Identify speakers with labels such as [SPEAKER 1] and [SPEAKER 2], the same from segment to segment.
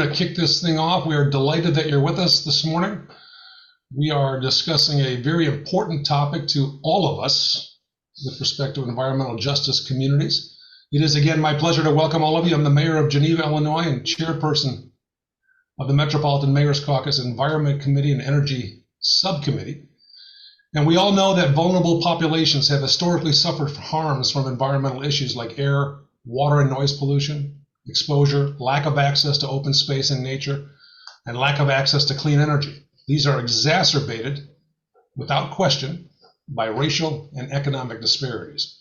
[SPEAKER 1] To kick this thing off, we are delighted that you're with us this morning. We are discussing a very important topic to all of us with respect to environmental justice communities. It is again my pleasure to welcome all of you. I'm the mayor of Geneva, Illinois, and chairperson of the Metropolitan Mayor's Caucus Environment Committee and Energy Subcommittee. And we all know that vulnerable populations have historically suffered harms from environmental issues like air, water, and noise pollution, exposure, lack of access to open space and nature, and lack of access to clean energy. These are exacerbated, without question, by racial and economic disparities.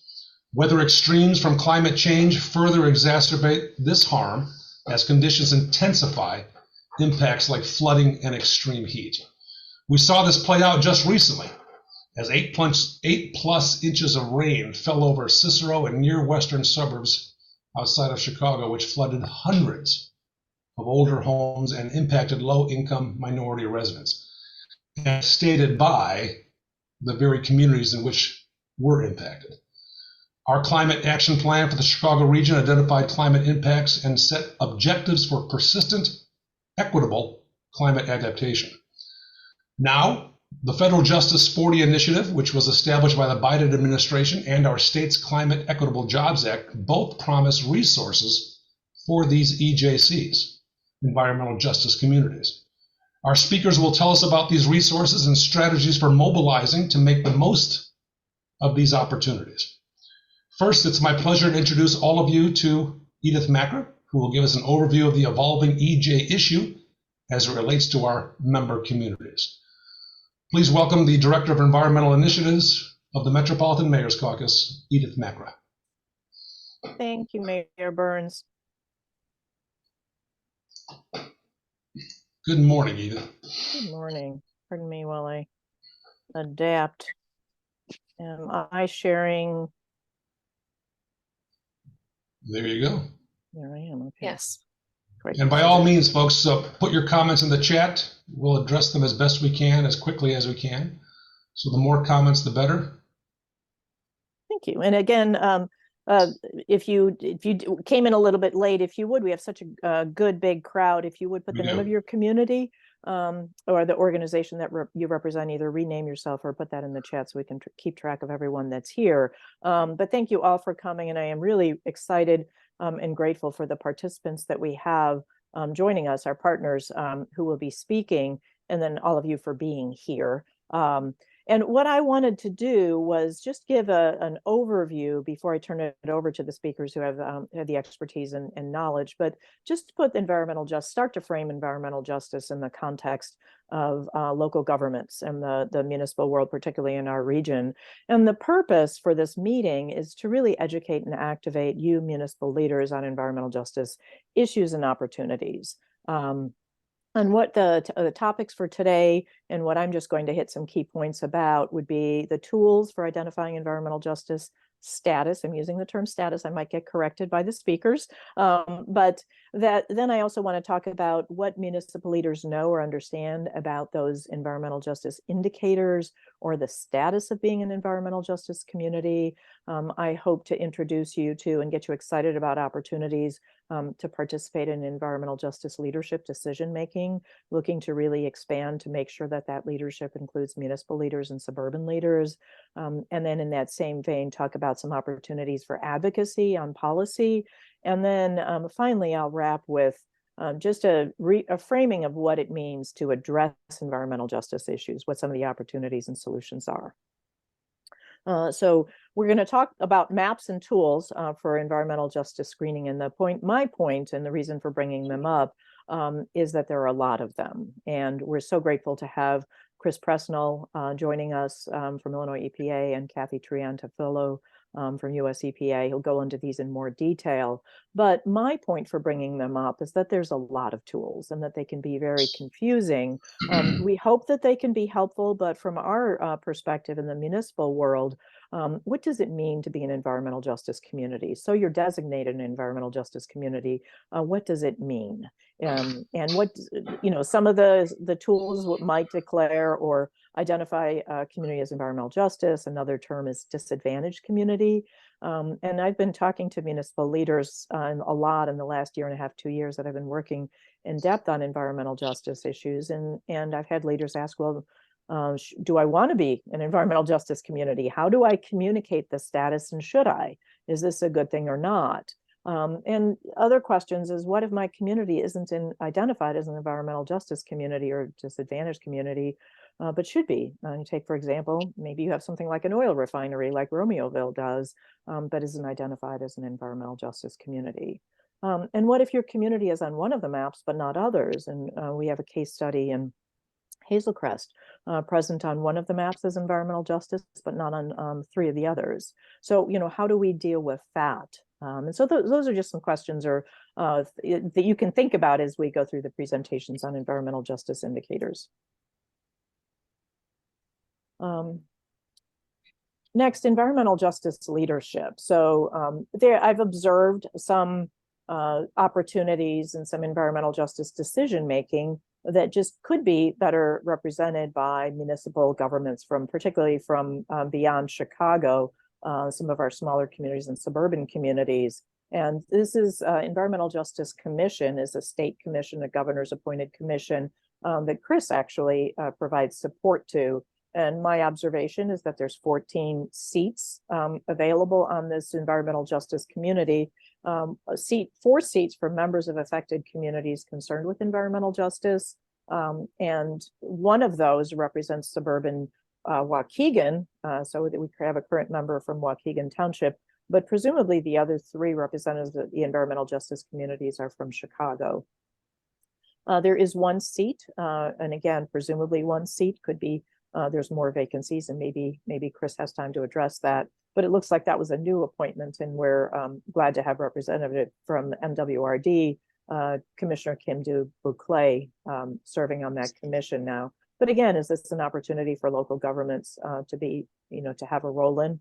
[SPEAKER 1] Weather extremes from climate change further exacerbate this harm as conditions intensify impacts like flooding and extreme heat. We saw this play out just recently as 8+ inches of rain fell over Cicero and near western suburbs outside of Chicago, which flooded hundreds of older homes and impacted low-income minority residents, and stated by the very communities in which were impacted. Our climate action plan for the Chicago region identified climate impacts and set objectives for persistent, equitable climate adaptation. Now, the Federal Justice 40 Initiative, which was established by the Biden administration, and our state's Climate Equitable Jobs Act both promise resources for these EJCs, environmental justice communities. Our speakers will tell us about these resources and strategies for mobilizing to make the most of these opportunities. First, it's my pleasure to introduce all of you to Edith Macra, who will give us an overview of the evolving EJ issue as it relates to our member communities. Please welcome the Director of Environmental Initiatives of the Metropolitan Mayor's Caucus, Edith Macra.
[SPEAKER 2] Thank you, Mayor Burns.
[SPEAKER 1] Good morning, Edith.
[SPEAKER 2] Good morning. Pardon me while I adapt. Am I sharing?
[SPEAKER 1] There you go.
[SPEAKER 2] There I am. Okay.
[SPEAKER 3] Yes.
[SPEAKER 2] Great.
[SPEAKER 1] And by all means, folks, put your comments in the chat. We'll address them as best we can, as quickly as we can. So the more comments, the better.
[SPEAKER 2] Thank you. And again, if you came in a little bit late, if you would, we have such a good big crowd. If you would put the name of your community or the organization that you represent, either rename yourself or put that in the chat so we can keep track of everyone that's here. But thank you all for coming, and I am really excited and grateful for the participants that we have joining us, our partners who will be speaking, and then all of you for being here. And what I wanted to do was just give an overview before I turn it over to the speakers who have the expertise and knowledge, but just to put start to frame environmental justice in the context of local governments and the municipal world, particularly in our region. And the purpose for this meeting is to really educate and activate you municipal leaders on environmental justice issues and opportunities. And what the topics for today, and what I'm just going to hit some key points about, would be the tools for identifying environmental justice status. I'm using the term status. I might get corrected by the speakers. But then I also want to talk about what municipal leaders know or understand about those environmental justice indicators or the status of being an environmental justice community. I hope to introduce you to and get you excited about opportunities to participate in environmental justice leadership decision-making, looking to really expand to make sure that that leadership includes municipal leaders and suburban leaders. And then in that same vein, talk about some opportunities for advocacy on policy. And then finally, I'll wrap with just a framing of what it means to address environmental justice issues, what some of the opportunities and solutions are. So we're going to talk about maps and tools for environmental justice screening. And my point and the reason for bringing them up is that there are a lot of them. And we're so grateful to have Chris Presnell joining us from Illinois EPA, and Kathy Triantafillo from US EPA. He'll go into these in more detail. But my point for bringing them up is that there's a lot of tools and that they can be very confusing. We hope that they can be helpful, but from our perspective in the municipal world, What does it mean to be an environmental justice community? So you're designated an environmental justice community. What does it mean? And what, some of the tools might declare or identify a community as environmental justice. Another term is disadvantaged community. And I've been talking to municipal leaders a lot in the last year and a half, 2 years that I've been working in depth on environmental justice issues. And I've had leaders ask, well, do I want to be an environmental justice community? How do I communicate the status, and should I? Is this a good thing or not? And other questions is, what if my community isn't identified as an environmental justice community or disadvantaged community, but should be? You take, for example, maybe you have something like an oil refinery like Romeoville does, but isn't identified as an environmental justice community. And what if your community is on one of the maps, but not others? And we have a case study in Hazel Crest, present on one of the maps as environmental justice, but not on 3 of the others. So, how do we deal with that? And so those are just some questions that you can think about as we go through the presentations on environmental justice indicators. Next, environmental justice leadership. So I've observed some opportunities and some environmental justice decision making that just could be better represented by municipal governments, particularly from beyond Chicago, some of our smaller communities and suburban communities. And this is Environmental Justice Commission is a state commission, a governor's appointed commission that Chris actually provides support to. And my observation is that there's 14 seats available on this environmental justice community. 4 seats for members of affected communities concerned with environmental justice. And one of those represents suburban Waukegan, so that we have a current member from Waukegan Township, but presumably the other 3 representatives of the environmental justice communities are from Chicago. There is 1 seat, and again, presumably 1 seat could be, there's more vacancies, and maybe Chris has time to address that. But it looks like that was a new appointment, and we're glad to have representative from MWRD, Commissioner Kim Du-Bouclé, serving on that commission now. But again, is this an opportunity for local governments to have a role in?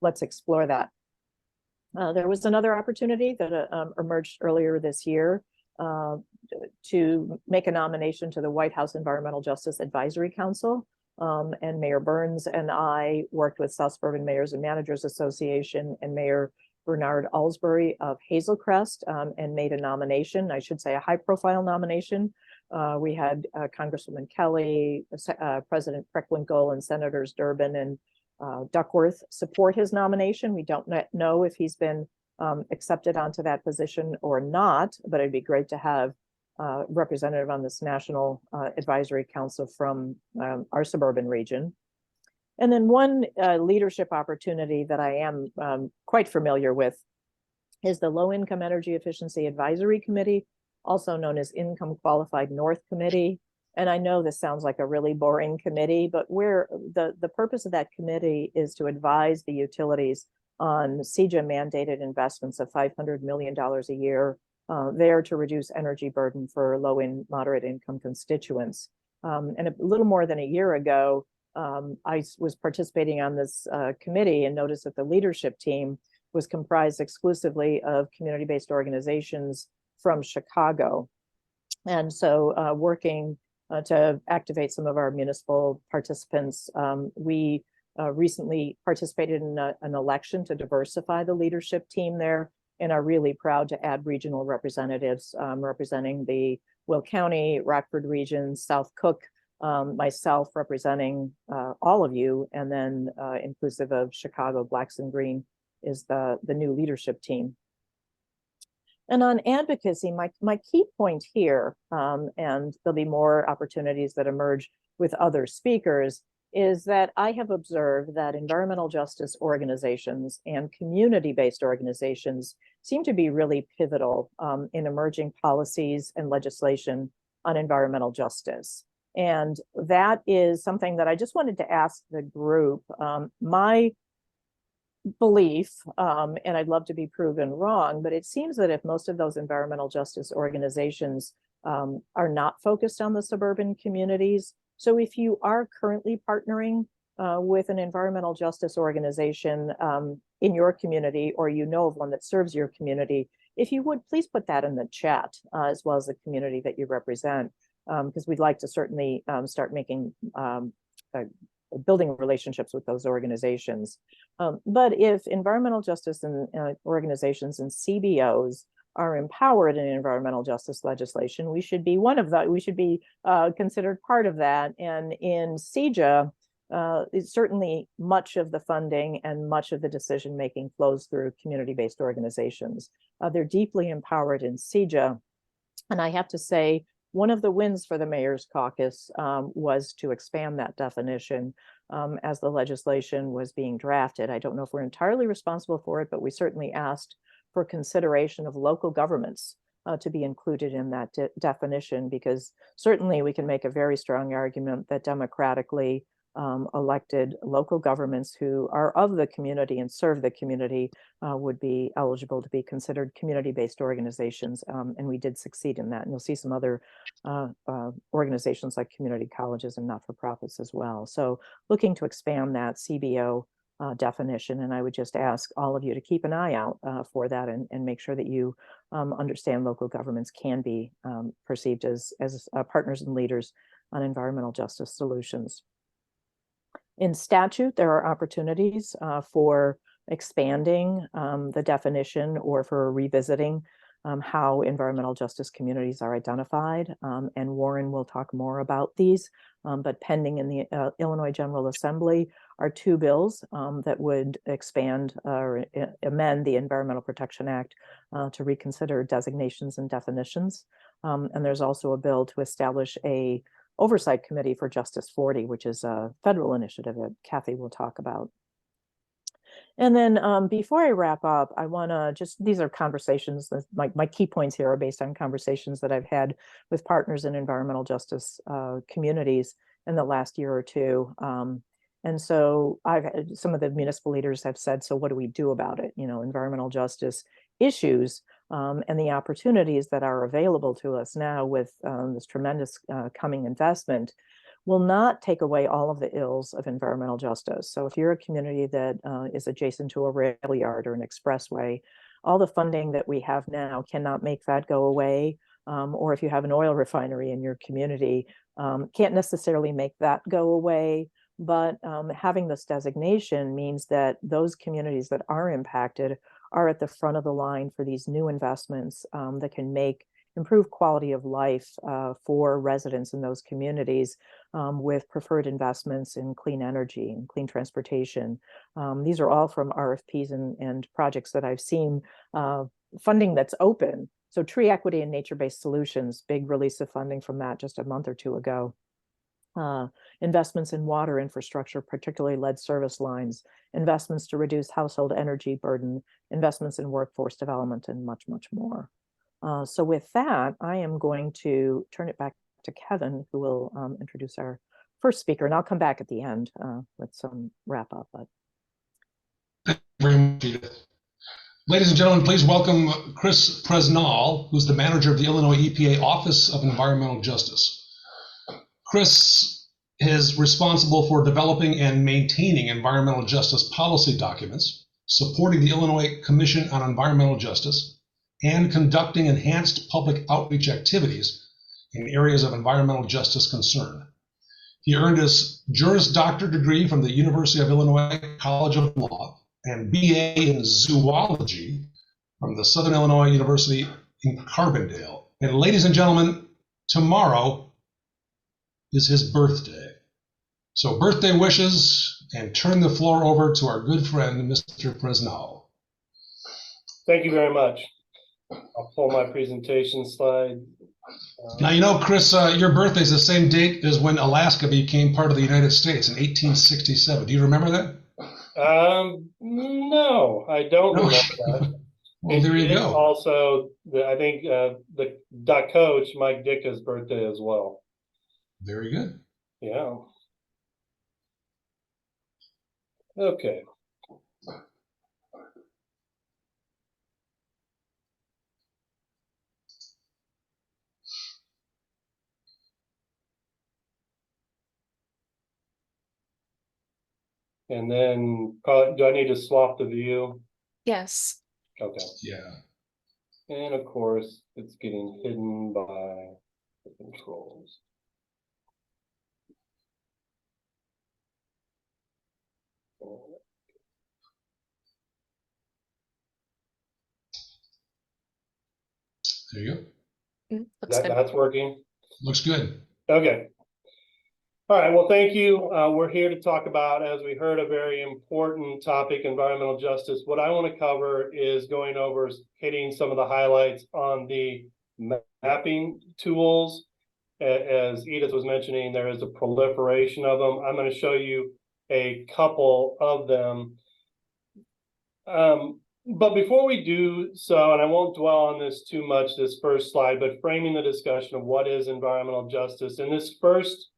[SPEAKER 2] Let's explore that. There was another opportunity that emerged earlier this year to make a nomination to the White House Environmental Justice Advisory Council. And Mayor Burns and I worked with South Suburban Mayors and Managers Association and Mayor Bernard Alsbury of Hazel Crest and made a nomination, I should say a high-profile nomination. We had Congresswoman Kelly, President Preckwinkle, and Senators Durbin and Duckworth support his nomination. We don't know if he's been accepted onto that position or not, but it'd be great to have representative on this National Advisory Council from our suburban region. And then one leadership opportunity that I am quite familiar with is the Low Income Energy Efficiency Advisory Committee, also known as Income Qualified North Committee. And I know this sounds like a really boring committee, but the purpose of that committee is to advise the utilities on CEJA mandated investments of $500 million a year there to reduce energy burden for low and moderate income constituents. And a little more than a year ago, I was participating on this committee and noticed that the leadership team was comprised exclusively of community-based organizations from Chicago. And so working to activate some of our municipal participants, we recently participated in an election to diversify the leadership team there, and are really proud to add regional representatives representing the Will County, Rockford region, South Cook, myself representing all of you, and then inclusive of Chicago, Blacks and Green is the new leadership team. And on advocacy, my key point here, and there'll be more opportunities that emerge with other speakers, is that I have observed that environmental justice organizations and community-based organizations seem to be really pivotal in emerging policies and legislation on environmental justice. And that is something that I just wanted to ask the group. My belief, and I'd love to be proven wrong, but it seems that if most of those environmental justice organizations are not focused on the suburban communities, so if you are currently partnering with an environmental justice organization in your community, or you know of one that serves your community, if you would please put that in the chat, as well as the community that you represent, because we'd like to certainly start making building relationships with those organizations. But if environmental justice and organizations and CBOs are empowered in environmental justice legislation, we should be one of that. We should be considered part of that. And in CEJA, certainly much of the funding and much of the decision making flows through community-based organizations. They're deeply empowered in CEJA. And I have to say, one of the wins for the Mayor's Caucus was to expand that definition as the legislation was being drafted. I don't know if we're entirely responsible for it, but we certainly asked for consideration of local governments to be included in that definition, because certainly we can make a very strong argument that democratically elected local governments who are of the community and serve the community would be eligible to be considered community-based organizations. And we did succeed in that. And you'll see some other organizations like community colleges and not-for-profits as well. So looking to expand that CBO definition. And I would just ask all of you to keep an eye out for that and make sure that you understand local governments can be perceived as partners and leaders on environmental justice solutions. In statute, there are opportunities for expanding the definition or for revisiting how environmental justice communities are identified. And Warren will talk more about these, but pending in the Illinois General Assembly are two bills that would expand or amend the Environmental Protection Act to reconsider designations and definitions. And there's also a bill to establish a Oversight Committee for Justice 40, which is a federal initiative that Kathy will talk about. And then before I wrap up, I want to these are conversations, my key points here are based on conversations that I've had with partners in environmental justice communities in the last year or two. And so some of the municipal leaders have said, so what do we do about it? You know, environmental justice issues and the opportunities that are available to us now with this tremendous coming investment will not take away all of the ills of environmental justice. So if you're a community that is adjacent to a rail yard or an expressway, all the funding that we have now cannot make that go away. Or if you have an oil refinery in your community, can't necessarily make that go away. But having this designation means that those communities that are impacted are at the front of the line for these new investments that can improve quality of life for residents in those communities with preferred investments in clean energy and clean transportation. These are all from RFPs and projects that I've seen, funding that's open. So tree equity and nature-based solutions, big release of funding from that just a month or two ago. Investments in water infrastructure, particularly lead service lines, investments to reduce household energy burden, investments in workforce development, and much, much more. So with that, I am going to turn it back to Kevin, who will introduce our first speaker, and I'll come back at the end with some wrap up.
[SPEAKER 1] Thank you very much, Edith. Ladies and gentlemen, please welcome Chris Presnall, who's the manager of the Illinois EPA Office of Environmental Justice. Chris is responsible for developing and maintaining environmental justice policy documents, supporting the Illinois Commission on Environmental Justice, and conducting enhanced public outreach activities in areas of environmental justice concern. He earned his Juris Doctor degree from the University of Illinois College of Law and BA in Zoology from the Southern Illinois University in Carbondale. And ladies and gentlemen, tomorrow is his birthday. So birthday wishes, and turn the floor over to our good friend, Mr. Presnall.
[SPEAKER 3] Thank you very much. I'll pull my presentation slide.
[SPEAKER 1] Now, you know, Chris, your birthday is the same date as when Alaska became part of the United States in 1867. Do you remember that?
[SPEAKER 3] No, I don't remember that.
[SPEAKER 1] Well, there you go.
[SPEAKER 3] Also, I think the coach, Mike Dicka's birthday as well.
[SPEAKER 1] Very good.
[SPEAKER 3] Yeah. Okay. And then, do I need to swap the view?
[SPEAKER 4] Yes.
[SPEAKER 3] Okay.
[SPEAKER 1] Yeah.
[SPEAKER 3] And of course, it's getting hidden by the controls.
[SPEAKER 1] There you go.
[SPEAKER 4] Looks good.
[SPEAKER 3] That's working.
[SPEAKER 1] Looks good.
[SPEAKER 3] Okay. All right. Well, thank you. We're here to talk about, as we heard, a very important topic, environmental justice. What I want to cover is going over hitting some of the highlights on the mapping tools. As Edith was mentioning, there is a proliferation of them. I'm going to show you a couple of them. But before we do so, and I won't dwell on this too much, this first slide, but framing the discussion of what is environmental justice. And this first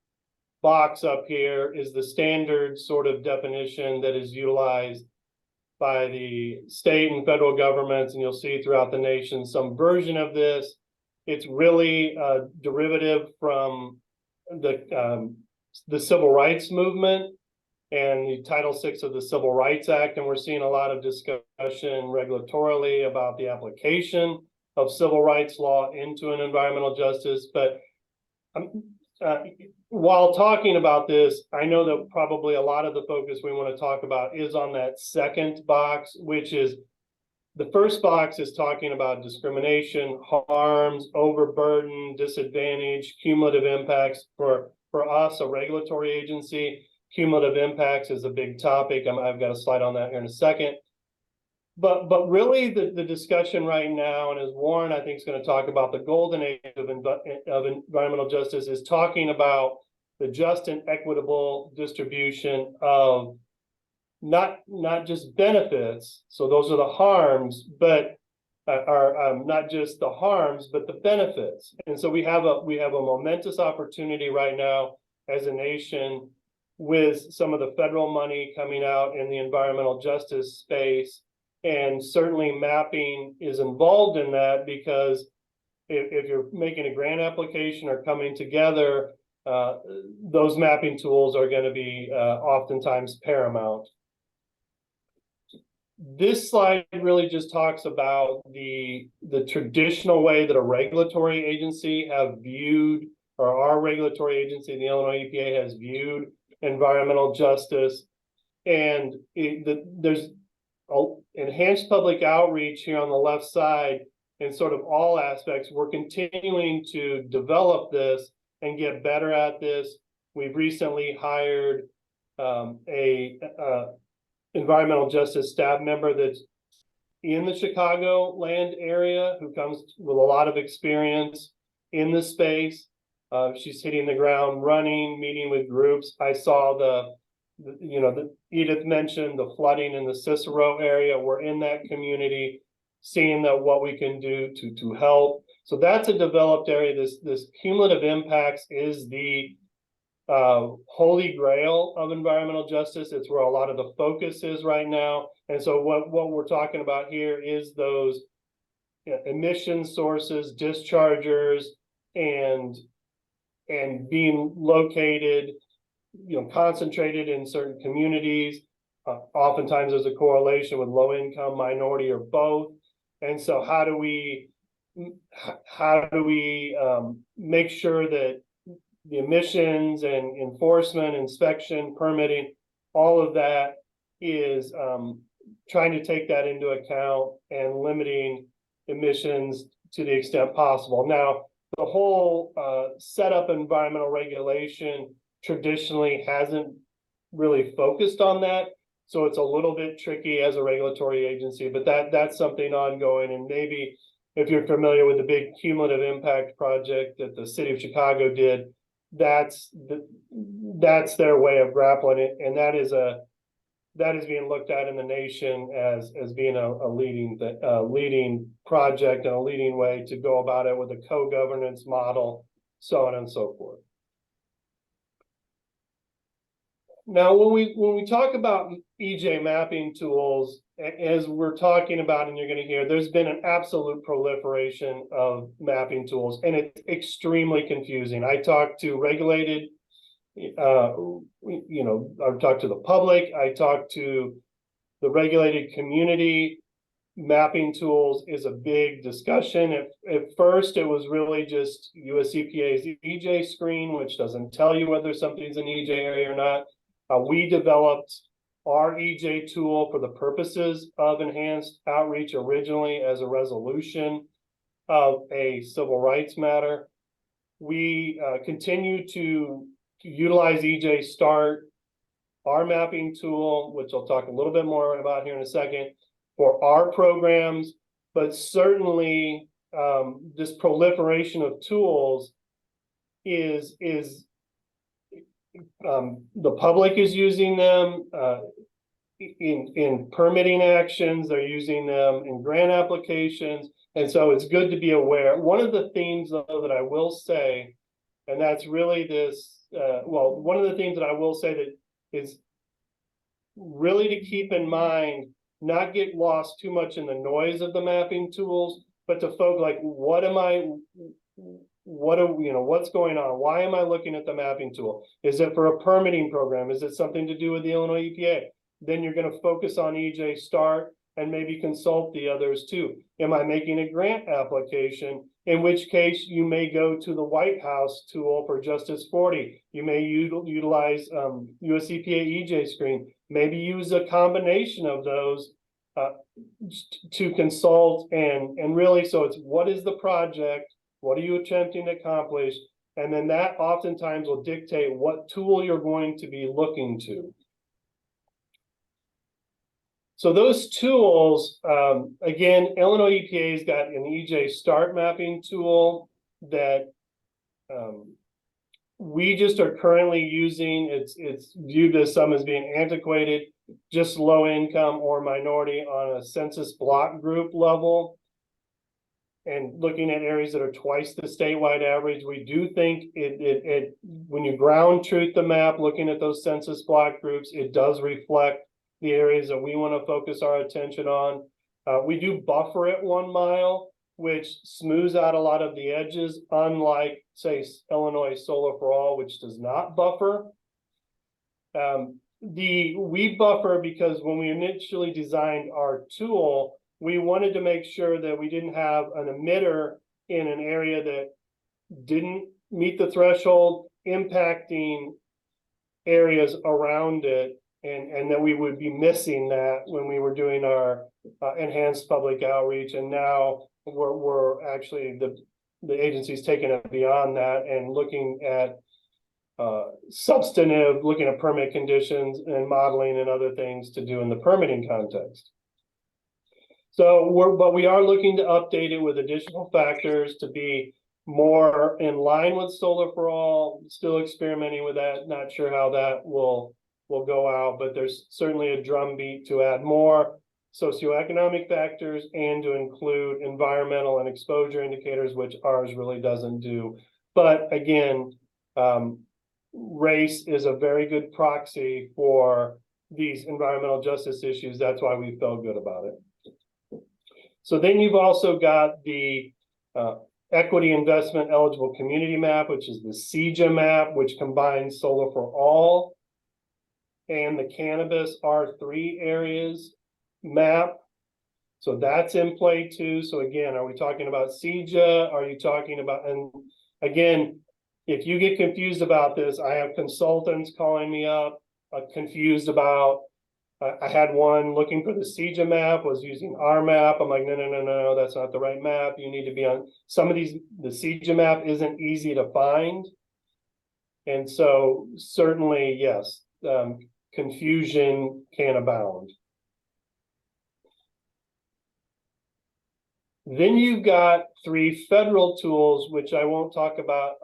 [SPEAKER 3] box up here is the standard sort of definition that is utilized by the state and federal governments, and you'll see throughout the nation some version of this. It's really a derivative from the civil rights movement and the Title VI of the Civil Rights Act, and we're seeing a lot of discussion regulatorily about the application of civil rights law into an environmental justice. But while talking about this, I know that probably a lot of the focus we want to talk about is on that second box, which is the first box is talking about discrimination, harms, overburden, disadvantage, cumulative impacts. For us, a regulatory agency, cumulative impacts is a big topic. I've got a slide on that here in a second. But really the discussion right now, and as Warren, I think, is going to talk about, the golden age of environmental justice is talking about the just and equitable distribution of not just benefits. So those are the harms, but are not just the harms, but the benefits. And so we have a momentous opportunity right now as a nation with some of the federal money coming out in the environmental justice space. And certainly mapping is involved in that, because if you're making a grant application or coming together, those mapping tools are going to be oftentimes paramount. This slide really just talks about the traditional way that a regulatory agency have viewed, or our regulatory agency, the Illinois EPA, has viewed environmental justice. And there's enhanced public outreach here on the left side in sort of all aspects. We're continuing to develop this and get better at this. We've recently hired a environmental justice staff member that's in the Chicago land area, who comes with a lot of experience in the space. She's hitting the ground running, meeting with groups. I saw Edith mentioned the flooding in the Cicero area. We're in that community, seeing that what we can do to help. So that's a developed area. This cumulative impacts is the holy grail of environmental justice. It's where a lot of the focus is right now. And so what we're talking about here is those emission sources, dischargers, and being located, concentrated in certain communities. Oftentimes there's a correlation with low income, minority, or both. And so how do we make sure that the emissions and enforcement, inspection, permitting, all of that is trying to take that into account and limiting emissions to the extent possible. Now, the whole setup environmental regulation traditionally hasn't really focused on that. So it's a little bit tricky as a regulatory agency, but that's something ongoing. And maybe if you're familiar with the big cumulative impact project that the city of Chicago did, that's their way of grappling it. And that is being looked at in the nation as being a leading project and a leading way to go about it, with a co-governance model, so on and so forth. Now, when we talk about EJ mapping tools, as we're talking about, and you're going to hear, there's been an absolute proliferation of mapping tools, and it's extremely confusing. I talked to regulated I've talked to the public, I talked to the regulated community. Mapping tools is a big discussion. At first, it was really just US EPA's EJ screen, which doesn't tell you whether something's an EJ area or not. We developed our EJ tool for the purposes of enhanced outreach originally as a resolution of a civil rights matter. We continue to utilize EJ Start, our mapping tool, which I'll talk a little bit more about here in a second, for our programs, but certainly this proliferation of tools is the public is using them in permitting actions, they're using them in grant applications, and so it's good to be aware. One of the themes, though, that I will say, and that's really this, one of the things that I will say that is really to keep in mind, not get lost too much in the noise of the mapping tools, but to focus like, what's going on? Why am I looking at the mapping tool? Is it for a permitting program? Is it something to do with the Illinois EPA? Then you're going to focus on EJ Start and maybe consult the others too. Am I making a grant application? In which case you may go to the White House tool for Justice 40. You may utilize US EPA EJ screen. Maybe use a combination of those to consult and really, so it's what is the project? What are you attempting to accomplish? And then that oftentimes will dictate what tool you're going to be looking to. So those tools, again, Illinois EPA's got an EJ Start mapping tool that we just are currently using. It's viewed as some as being antiquated, just low income or minority on a census block group level. And looking at areas that are twice the statewide average, we do think it when you ground truth the map, looking at those census block groups, it does reflect the areas that we want to focus our attention on. We do buffer it 1 mile, which smooths out a lot of the edges, unlike, say, Illinois Solar for All, which does not buffer. We buffer because when we initially designed our tool, we wanted to make sure that we didn't have an emitter in an area that didn't meet the threshold, impacting areas around it, and that we would be missing that when we were doing our enhanced public outreach. And now we're actually, the agency's taking it beyond that and looking at substantive, looking at permit conditions and modeling and other things to do in the permitting context. So but we are looking to update it with additional factors to be more in line with Solar for All. Still experimenting with that. Not sure how that will go out, but there's certainly a drumbeat to add more socioeconomic factors and to include environmental and exposure indicators, which ours really doesn't do. But again, race is a very good proxy for these environmental justice issues. That's why we felt good about it. So then you've also got the equity investment eligible community map, which is the CEJA map, which combines Solar for All and the cannabis R3 areas map. So that's in play too. So again, are we talking about CEJA? Are you talking about, and again, if you get confused about this, I have consultants calling me up, confused about, I had one looking for the CEJA map, was using our map. I'm like, no, that's not the right map. You need to be on some of these. The CEJA map isn't easy to find. And so certainly, yes, confusion can abound. Then you've got 3 federal tools, which I won't talk about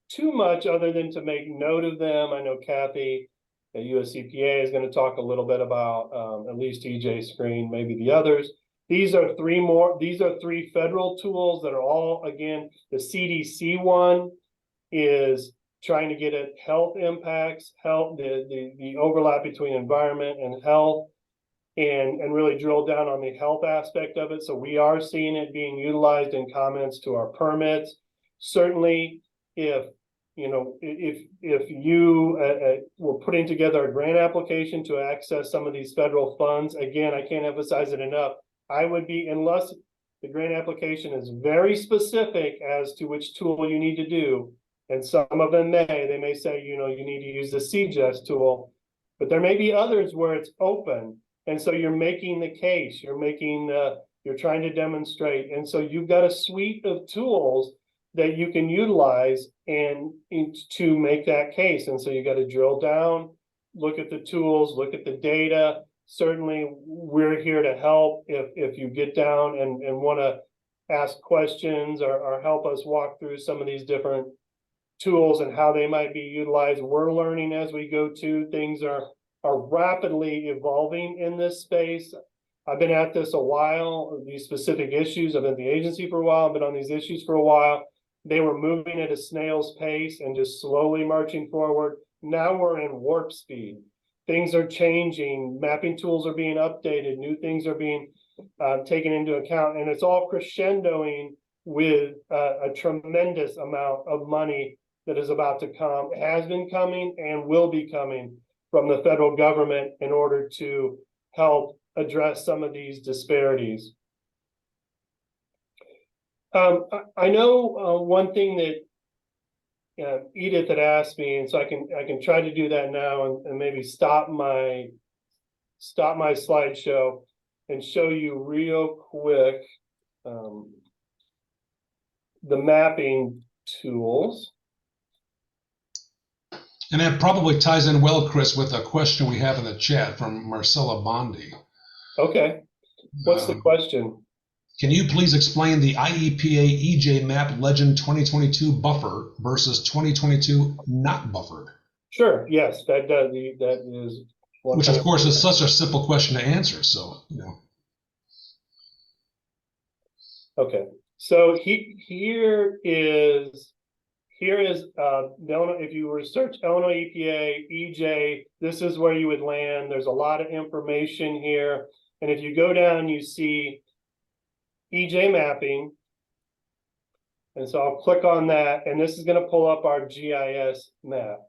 [SPEAKER 3] too much other than to make note of them. I know Kathy at US EPA is going to talk a little bit about at least EJ Screen, maybe the others. These are 3 federal tools that are all, again, the CDC one is trying to get at health impacts, the overlap between environment and health, and really drill down on the health aspect of it. So we are seeing it being utilized in comments to our permits. Certainly, if if you were putting together a grant application to access some of these federal funds, again, I can't emphasize it enough. I would be, unless the grant application is very specific as to which tool you need to do, and some of them they may say, you need to use the CEJA tool, but there may be others where it's open. And so you're making the case, you're trying to demonstrate. And so you've got a suite of tools that you can utilize to make that case. And so you got to drill down, look at the tools, look at the data. Certainly we're here to help if you get down and want to ask questions or help us walk through some of these different tools and how they might be utilized. We're learning as we go to. Things are rapidly evolving in this space. I've been at this a while, these specific issues. I've been at the agency for a while, I've been on these issues for a while. They were moving at a snail's pace and just slowly marching forward. Now we're in warp speed. Things are changing, mapping tools are being updated, new things are being taken into account, and it's all crescendoing with a tremendous amount of money that is about to come, has been coming, and will be coming from the federal government in order to help address some of these disparities. I know one thing that Edith had asked me, and so I can try to do that now and maybe stop my slideshow and show you real quick the mapping tools.
[SPEAKER 1] And that probably ties in well, Chris, with a question we have in the chat from Marcella Bondi.
[SPEAKER 3] Okay. What's the question?
[SPEAKER 1] Can you please explain the IEPA EJ map legend 2022 buffer versus 2022 not buffered?
[SPEAKER 3] Sure. Yes, that is.
[SPEAKER 1] Which, of course, is such a simple question to answer. So,
[SPEAKER 3] Okay. So here is Illinois. If you were to search Illinois EPA EJ, this is where you would land. There's a lot of information here, and if you go down, you see EJ mapping. And so I'll click on that, and this is going to pull up our GIS map.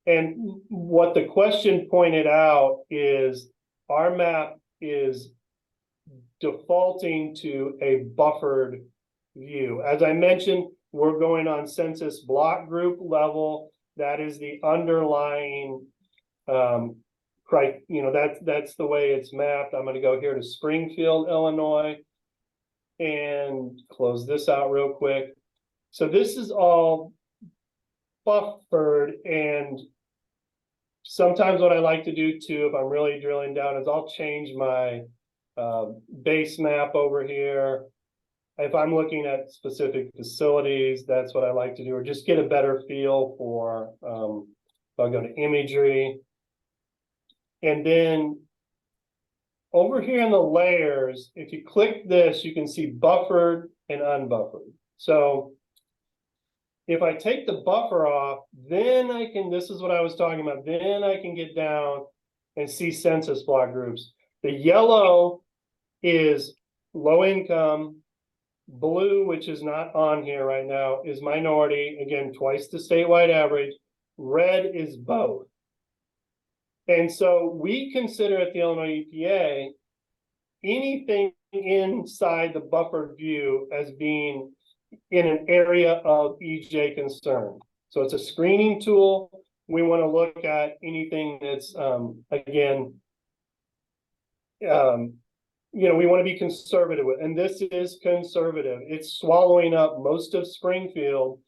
[SPEAKER 3] And what the question pointed out is our map is defaulting to a buffered view. As I mentioned, we're going on census block group level. That is the underlying that's the way it's mapped. I'm going to go here to Springfield, Illinois, and close this out real quick. So this is all buffered, and sometimes what I like to do too, if I'm really drilling down, is I'll change my base map over here. If I'm looking at specific facilities, that's what I like to do, or just get a better feel for, I'll go to imagery. And then over here in the layers, if you click this, you can see buffered and unbuffered. So if I take the buffer off, then this is what I was talking about, then I can get down and see census block groups. The yellow is low income, blue, which is not on here right now, is minority, again, twice the statewide average, red is both. And so we consider at the Illinois EPA anything inside the buffer view as being in an area of EJ concern. So it's a screening tool. We want to look at anything that's, we want to be conservative with, and this is conservative. It's swallowing up most of Springfield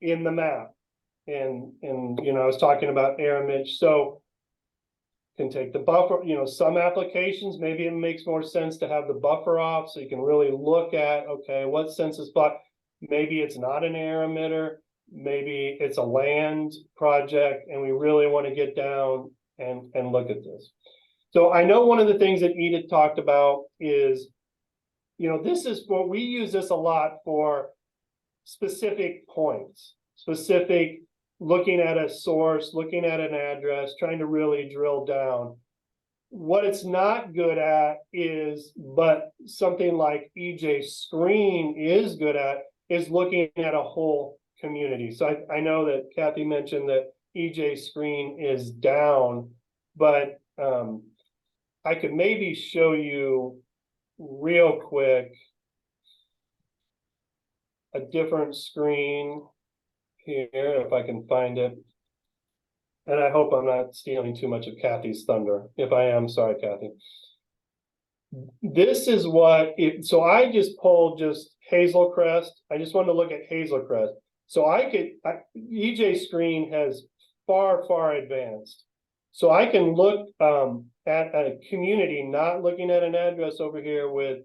[SPEAKER 3] in the map. And I was talking about air image. So can take the buffer, some applications, maybe it makes more sense to have the buffer off so you can really look at, okay, what census block, maybe it's not an air emitter, maybe it's a land project, and we really want to get down and look at this. So I know one of the things that Edith talked about is, this is what we use this a lot for specific points, specific looking at a source, looking at an address, trying to really drill down. What it's not good at is, but something like EJ Screen is good at, is looking at a whole community. So I know that Kathy mentioned that EJ screen is down, but I could maybe show you real quick a different screen here, if I can find it. And I hope I'm not stealing too much of Kathy's thunder. If I am, sorry, Kathy. This is what it, so I just pulled just Hazelcrest. I just wanted to look at Hazelcrest. So EJ screen has far advanced. So I can look at a community, not looking at an address over here with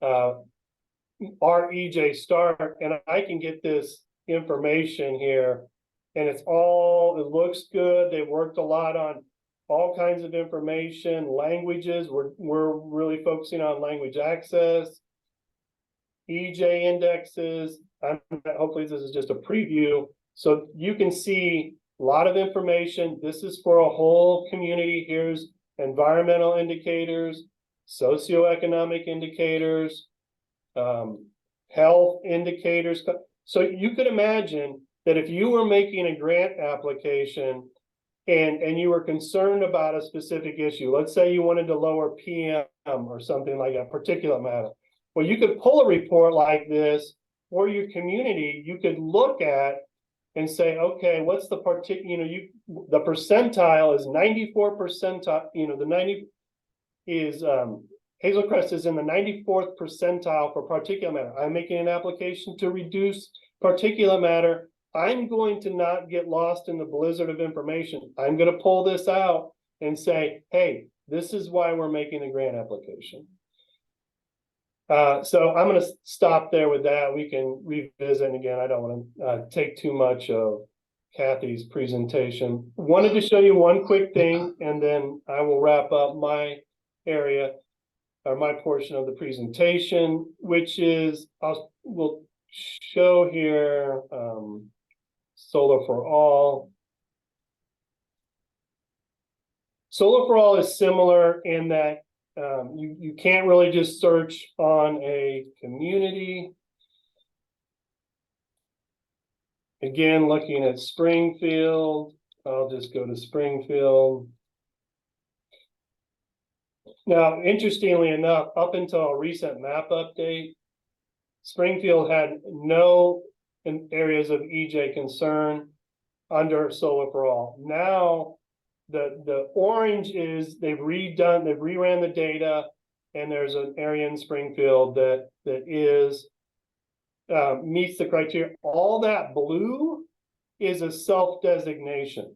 [SPEAKER 3] our EJ start, and I can get this information here, and it looks good. They worked a lot on all kinds of information, languages. We're really focusing on language access, EJ indexes. Hopefully this is just a preview. So you can see a lot of information. This is for a whole community. Here's environmental indicators, socioeconomic indicators, health indicators. So you could imagine that if you were making a grant application and you were concerned about a specific issue, let's say you wanted to lower PM or something like that, particulate matter. Well, you could pull a report like this for your community. You could look at and say, okay, what's the the percentile is 94 percentile, the 90 is, Hazelcrest is in the 94th percentile for particulate matter. I'm making an application to reduce particulate matter. I'm going to not get lost in the blizzard of information. I'm going to pull this out and say, hey, this is why we're making a grant application. So I'm going to stop there with that. We can revisit, and again, I don't want to take too much of Kathy's presentation. Wanted to show you one quick thing, and then I will wrap up my area or my portion of the presentation, which is we'll show here Solar for All. Solar for All is similar in that you can't really just search on a community. Again, looking at Springfield, I'll just go to Springfield. Now, interestingly enough, up until a recent map update, Springfield had no areas of EJ concern under Solar for All. Now, the orange is they've reran the data, and there's an area in Springfield that is meets the criteria. All that blue is a self-designation.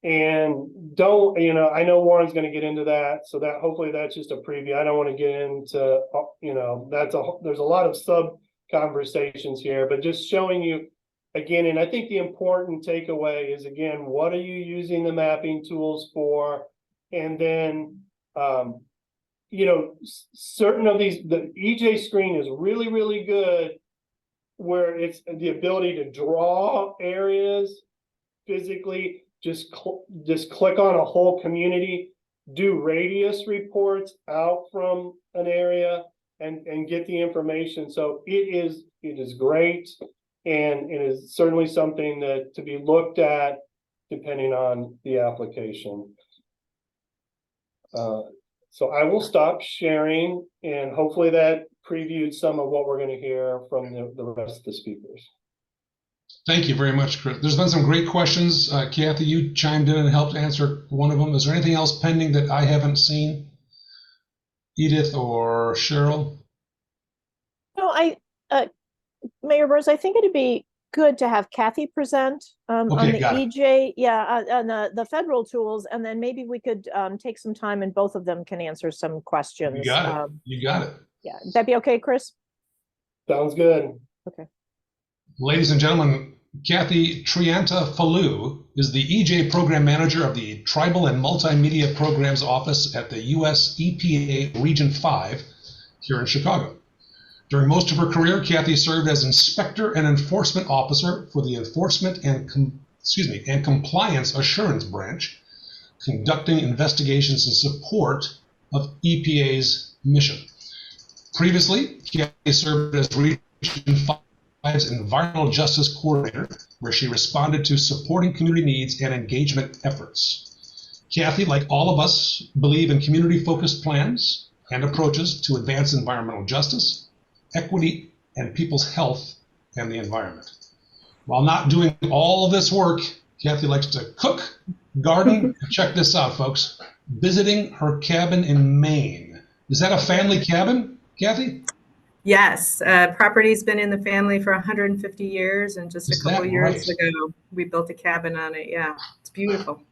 [SPEAKER 3] And I know Warren's going to get into that, so that hopefully that's just a preview. I don't want to get into, there's a lot of sub conversations here, but just showing you again, and I think the important takeaway is, again, what are you using the mapping tools for? And then, certain of these, the EJ screen is really good where it's the ability to draw areas physically, just click on a whole community, do radius reports out from an area and get the information. So it is great. And it is certainly something that to be looked at depending on the application. So I will stop sharing, and hopefully that previewed some of what we're going to hear from the rest of the speakers.
[SPEAKER 1] Thank you very much, Chris. There's been some great questions. Kathy, you chimed in and helped answer one of them. Is there anything else pending that I haven't seen? Edith or Cheryl?
[SPEAKER 2] No, Mayor Burrs, I think it'd be good to have Kathy present on the EJ, on the federal tools, and then maybe we could take some time and both of them can answer some questions.
[SPEAKER 1] You got it. You got it.
[SPEAKER 2] Yeah, that'd be okay, Chris?
[SPEAKER 3] Sounds good.
[SPEAKER 2] Okay.
[SPEAKER 1] Ladies and gentlemen, Kathy Trianta-Fallu is the EJ Program Manager of the Tribal and Multimedia Programs Office at the U.S. EPA Region 5 here in Chicago. During most of her career, Kathy served as Inspector and Enforcement Officer for the Enforcement and Compliance Assurance Branch, conducting investigations in support of EPA's mission. Previously, Kathy served as Region Environmental Justice Coordinator, where she responded to supporting community needs and engagement efforts. Kathy, like all of us, believe in community-focused plans and approaches to advance environmental justice, equity, and people's health and the environment. While not doing all of this work, Kathy likes to cook, garden, and check this out, folks, visiting her cabin in Maine. Is that a family cabin, Kathy?
[SPEAKER 4] Yes, property's been in the family for 150 years, and just a couple years ago, we built a cabin on it. Yeah, it's beautiful.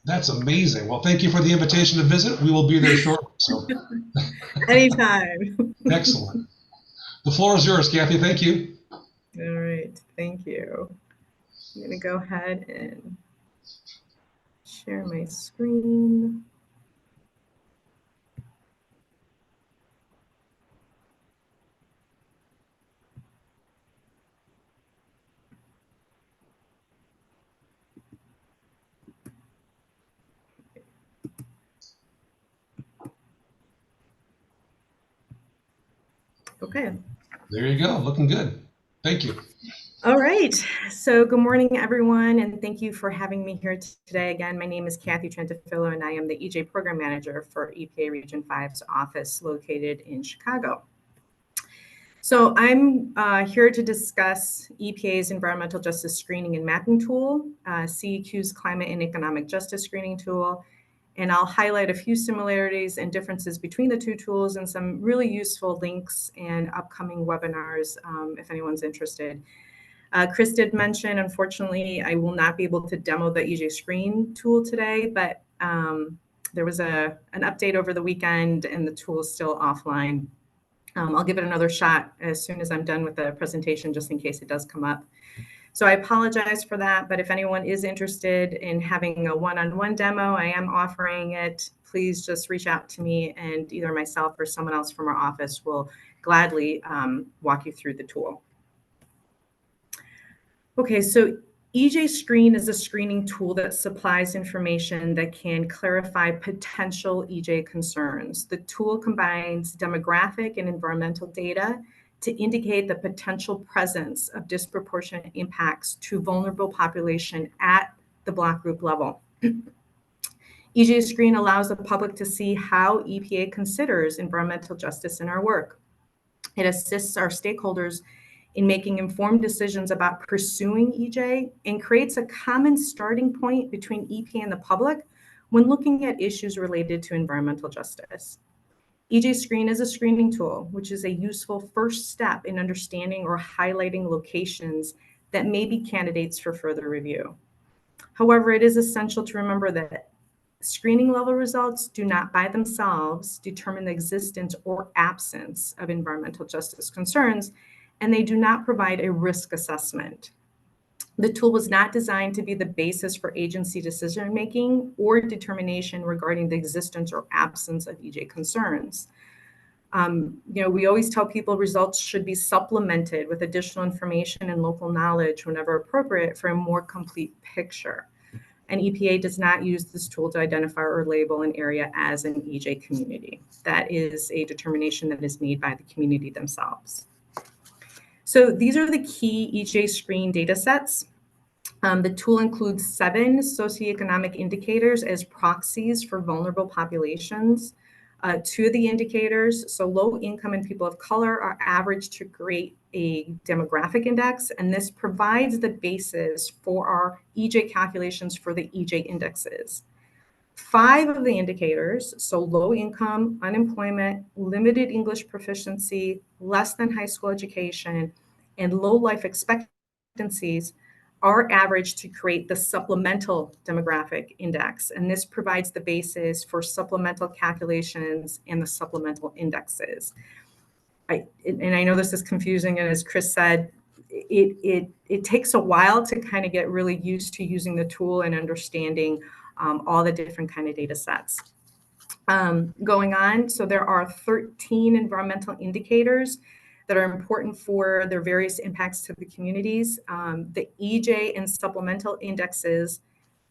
[SPEAKER 1] That's amazing. Well, thank you for the invitation to visit. We will be there shortly. So.
[SPEAKER 4] Anytime.
[SPEAKER 1] Excellent. The floor is yours, Kathy. Thank you.
[SPEAKER 4] All right, thank you. I'm going to go ahead and share my screen. Okay.
[SPEAKER 1] There you go. Looking good. Thank you.
[SPEAKER 4] All right. So good morning, everyone, and thank you for having me here today. Again, my name is Kathy Trentafillo, and I am the EJ Program Manager for EPA Region 5's office located in Chicago. So I'm here to discuss EPA's Environmental Justice Screening and Mapping Tool, CEQ's Climate and Economic Justice Screening Tool, and I'll highlight a few similarities and differences between the two tools and some really useful links and upcoming webinars if anyone's interested. Chris did mention, unfortunately, I will not be able to demo the EJ Screen tool today, but there was an update over the weekend and the tool is still offline. I'll give it another shot as soon as I'm done with the presentation, just in case it does come up. So I apologize for that, but if anyone is interested in having a one-on-one demo, I am offering it. Please just reach out to me, and either myself or someone else from our office will gladly walk you through the tool. Okay, so EJ Screen is a screening tool that supplies information that can clarify potential EJ concerns. The tool combines demographic and environmental data to indicate the potential presence of disproportionate impacts to vulnerable population at the block group level. EJ Screen allows the public to see how EPA considers environmental justice in our work. It assists our stakeholders in making informed decisions about pursuing EJ and creates a common starting point between EPA and the public when looking at issues related to environmental justice. EJ Screen is a screening tool, which is a useful first step in understanding or highlighting locations that may be candidates for further review. However, it is essential to remember that screening level results do not by themselves determine the existence or absence of environmental justice concerns, and they do not provide a risk assessment. The tool was not designed to be the basis for agency decision-making or determination regarding the existence or absence of EJ concerns. We always tell people results should be supplemented with additional information and local knowledge whenever appropriate for a more complete picture. And EPA does not use this tool to identify or label an area as an EJ community. That is a determination that is made by the community themselves. So these are the key EJ Screen data sets. The tool includes 7 socioeconomic indicators as proxies for vulnerable populations. 2 of the indicators, so low income and people of color, are averaged to create a demographic index, and this provides the basis for our EJ calculations for the EJ indexes. 5 of the indicators, so low income, unemployment, limited English proficiency, less than high school education, and low life expectancies, are averaged to create the supplemental demographic index. And this provides the basis for supplemental calculations and the supplemental indexes. I know this is confusing, and as Chris said, it takes a while to kind of get really used to using the tool and understanding all the different kind of data sets. Going on, so there are 13 environmental indicators that are important for their various impacts to the communities. The EJ and supplemental indexes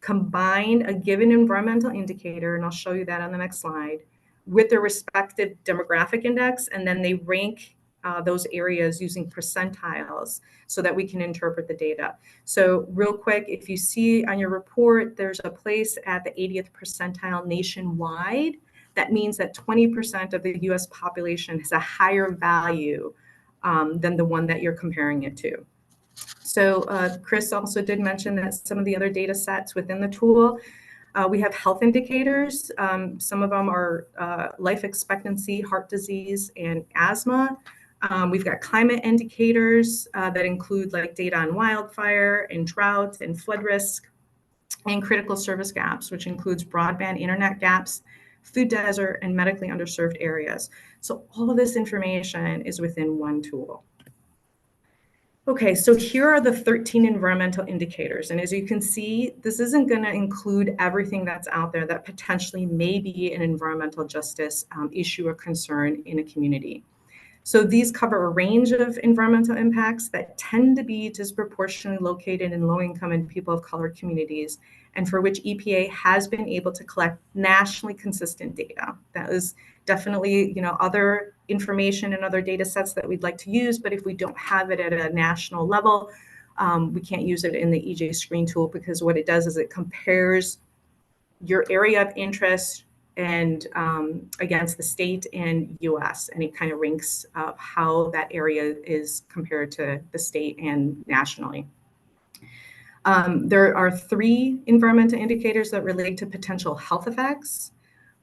[SPEAKER 4] combine a given environmental indicator, and I'll show you that on the next slide, with their respective demographic index, and then they rank those areas using percentiles so that we can interpret the data. So real quick, if you see on your report, there's a place at the 80th percentile nationwide. That means that 20% of the US population has a higher value than the one that you're comparing it to. So Chris also did mention that some of the other data sets within the tool, we have health indicators. Some of them are life expectancy, heart disease, and asthma. We've got climate indicators that include like data on wildfire and drought and flood risk, and critical service gaps, which includes broadband internet gaps, food desert, and medically underserved areas. So all of this information is within one tool. Okay, so here are the 13 environmental indicators. And as you can see, this isn't going to include everything that's out there that potentially may be an environmental justice issue or concern in a community. So these cover a range of environmental impacts that tend to be disproportionately located in low-income and people of color communities, and for which EPA has been able to collect nationally consistent data. That is definitely, other information and other data sets that we'd like to use, but if we don't have it at a national level, we can't use it in the EJ Screen tool, because what it does is it compares your area of interest and against the state and US, and it kind of ranks how that area is compared to the state and nationally. There are 3 environmental indicators that relate to potential health effects,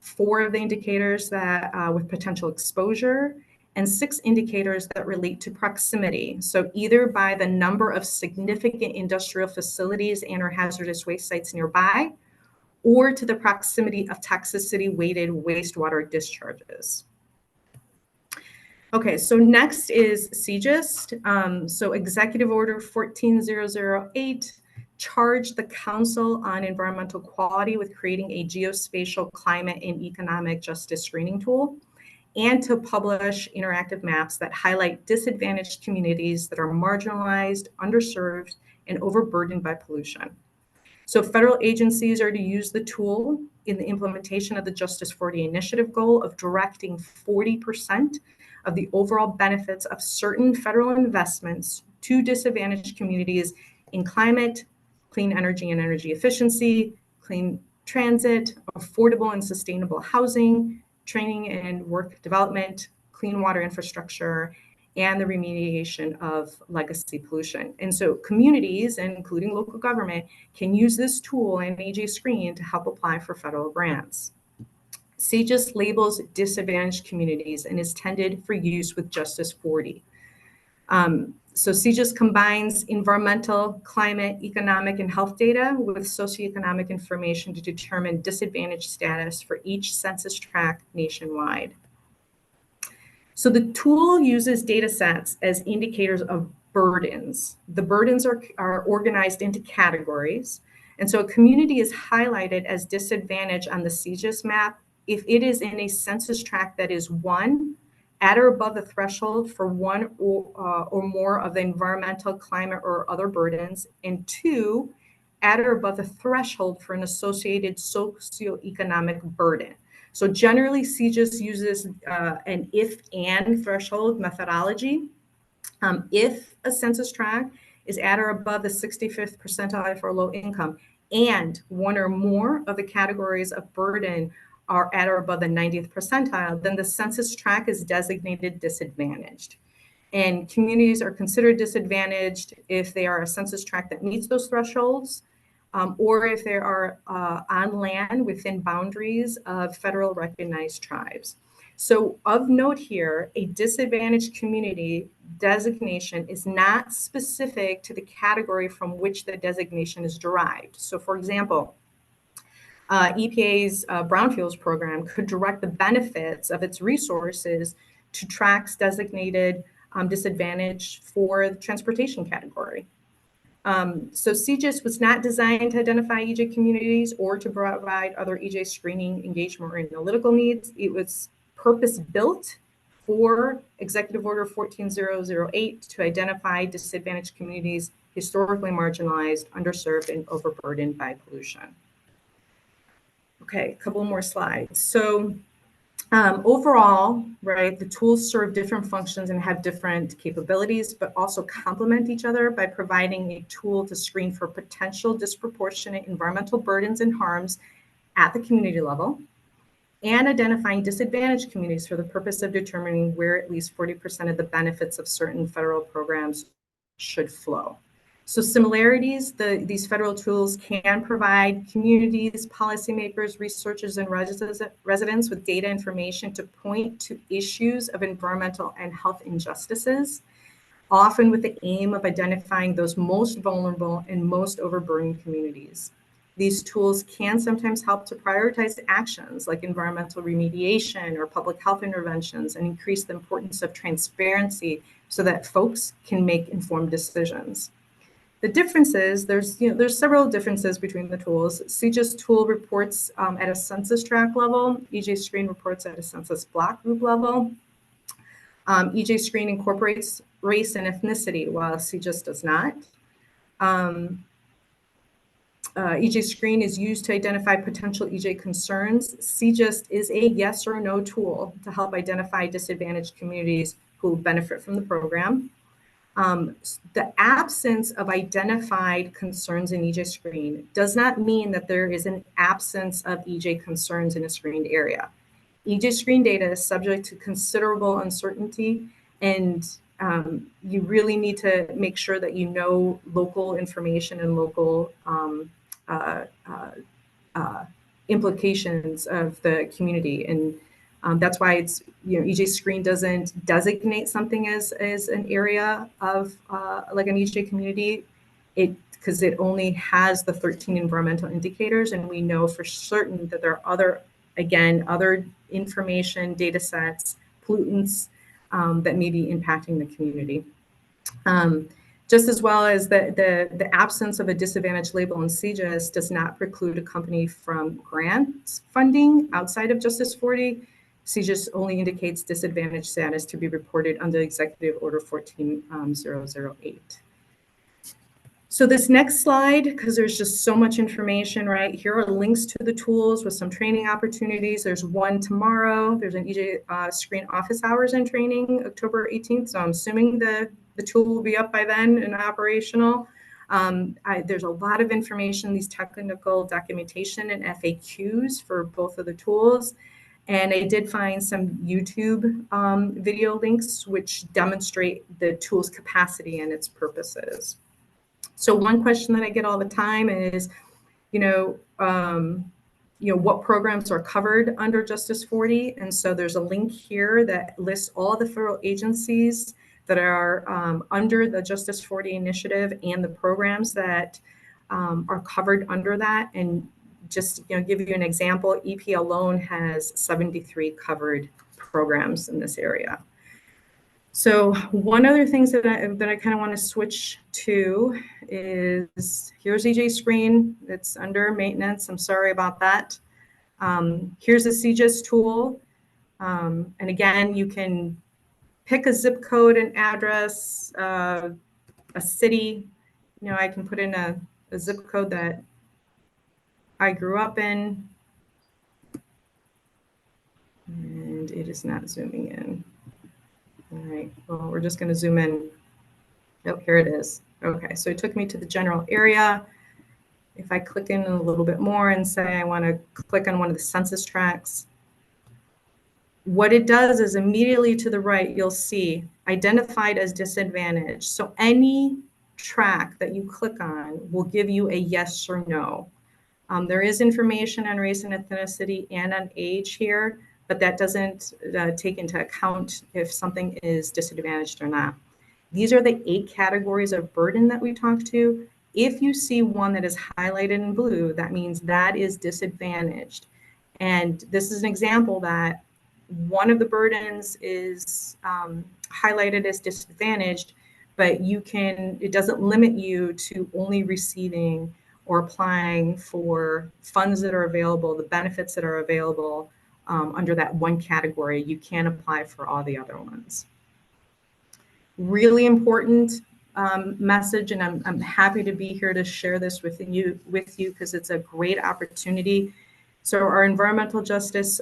[SPEAKER 4] 4 of the indicators that with potential exposure, and 6 indicators that relate to proximity. So either by the number of significant industrial facilities and or hazardous waste sites nearby, or to the proximity of toxicity weighted wastewater discharges. Okay, so next is CEJA. So Executive Order 14008 charged the Council on Environmental Quality with creating a geospatial climate and economic justice screening tool, and to publish interactive maps that highlight disadvantaged communities that are marginalized, underserved, and overburdened by pollution. So federal agencies are to use the tool in the implementation of the Justice 40 initiative goal of directing 40% of the overall benefits of certain federal investments to disadvantaged communities in climate, clean energy and energy efficiency, clean transit, affordable and sustainable housing, training and work development, clean water infrastructure, and the remediation of legacy pollution. And so communities, including local government, can use this tool and EJ Screen to help apply for federal grants. CEJA labels disadvantaged communities and is intended for use with Justice 40. So CEJA combines environmental, climate, economic, and health data with socioeconomic information to determine disadvantaged status for each census tract nationwide. So the tool uses data sets as indicators of burdens. The burdens are organized into categories. And so a community is highlighted as disadvantaged on the CEJA map if it is in a census tract that is 1, at or above the threshold for 1 or more of the environmental, climate, or other burdens, and 2, at or above the threshold for an associated socioeconomic burden. So generally, CEJA uses an if-and threshold methodology. If a census tract is at or above the 65th percentile for low income, and 1 or more of the categories of burden are at or above the 90th percentile, then the census tract is designated disadvantaged. And communities are considered disadvantaged if they are a census tract that meets those thresholds, or if they are on land within boundaries of federal recognized tribes. So of note here, a disadvantaged community designation is not specific to the category from which the designation is derived. So for example, EPA's Brownfields program could direct the benefits of its resources to tracts designated disadvantaged for the transportation category. So CEJA was not designed to identify EJ communities or to provide other EJ screening, engagement, or analytical needs. It was purpose-built for Executive Order 14008 to identify disadvantaged communities, historically marginalized, underserved, and overburdened by pollution. Okay, a couple more slides. So Overall, right, the tools serve different functions and have different capabilities, but also complement each other by providing a tool to screen for potential disproportionate environmental burdens and harms at the community level, and identifying disadvantaged communities for the purpose of determining where at least 40% of the benefits of certain federal programs should flow. So similarities, these federal tools can provide communities, policymakers, researchers, and residents with data information to point to issues of environmental and health injustices, often with the aim of identifying those most vulnerable and most overburdened communities. These tools can sometimes help to prioritize actions like environmental remediation or public health interventions and increase the importance of transparency so that folks can make informed decisions. The differences, there's several differences between the tools. CEJA's tool reports at a census tract level. EJ Screen reports at a census block group level. EJ Screen incorporates race and ethnicity, while CEJA does not. EJ Screen is used to identify potential EJ concerns. CEJA is a yes or no tool to help identify disadvantaged communities who benefit from the program. The absence of identified concerns in EJ Screen does not mean that there is an absence of EJ concerns in a screened area. EJ Screen data is subject to considerable uncertainty, and you really need to make sure that you know local information and local implications of the community. And that's why it's, EJ Screen doesn't designate something as an area of like an EJ community, because it only has the 13 environmental indicators, and we know for certain that there are other information, data sets, pollutants that may be impacting the community. Just as well as the absence of a disadvantaged label in CEJA does not preclude a company from grant funding outside of Justice 40. CEJA only indicates disadvantaged status to be reported under Executive Order 14008. So this next slide, because there's just so much information, right? Here are links to the tools with some training opportunities. There's one tomorrow. There's an EJ Screen office hours and training, October 18th. So I'm assuming the tool will be up by then and operational. There's a lot of information, these technical documentation and FAQs for both of the tools. And I did find some YouTube video links which demonstrate the tool's capacity and its purposes. So one question that I get all the time is, what programs are covered under Justice 40? And so there's a link here that lists all the federal agencies that are under the Justice 40 initiative and the programs that are covered under that. And just give you an example, EP alone has 73 covered programs in this area. So one other thing that I kind of want to switch to is, here's EJ Screen. It's under maintenance. I'm sorry about that. Here's the CEJA tool. And again, you can pick a zip code and address, a city. I can put in a zip code that I grew up in. And it is not zooming in. All right, well, we're just going to zoom in. Oh, here it is. Okay, so it took me to the general area. If I click in a little bit more and say I want to click on one of the census tracts, what it does is immediately to the right, you'll see identified as disadvantaged. So any tract that you click on will give you a yes or no. There is information on race and ethnicity and on age here, but that doesn't take into account if something is disadvantaged or not. These are the 8 categories of burden that we talked to. If you see one that is highlighted in blue, that means that is disadvantaged. And this is an example that one of the burdens is highlighted as disadvantaged, but it doesn't limit you to only receiving or applying for funds that are available, the benefits that are available under that one category. You can apply for all the other ones. Really important message, and I'm happy to be here to share this with you because it's a great opportunity. So our environmental justice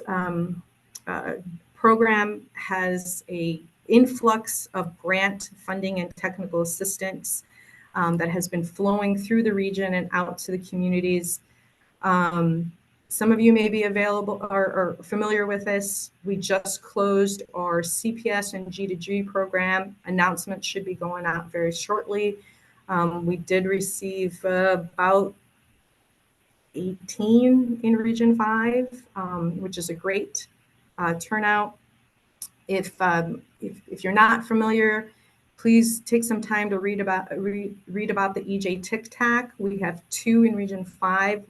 [SPEAKER 4] program has a influx of grant funding and technical assistance that has been flowing through the region and out to the communities. Some of you may be available or familiar with this. We just closed our CPS and G2G program. Announcements should be going out very shortly. We did receive about 18 in Region 5, which is a great turnout. If you're not familiar, please take some time to read about the EJ Tic Tac. We have 2 in Region 5.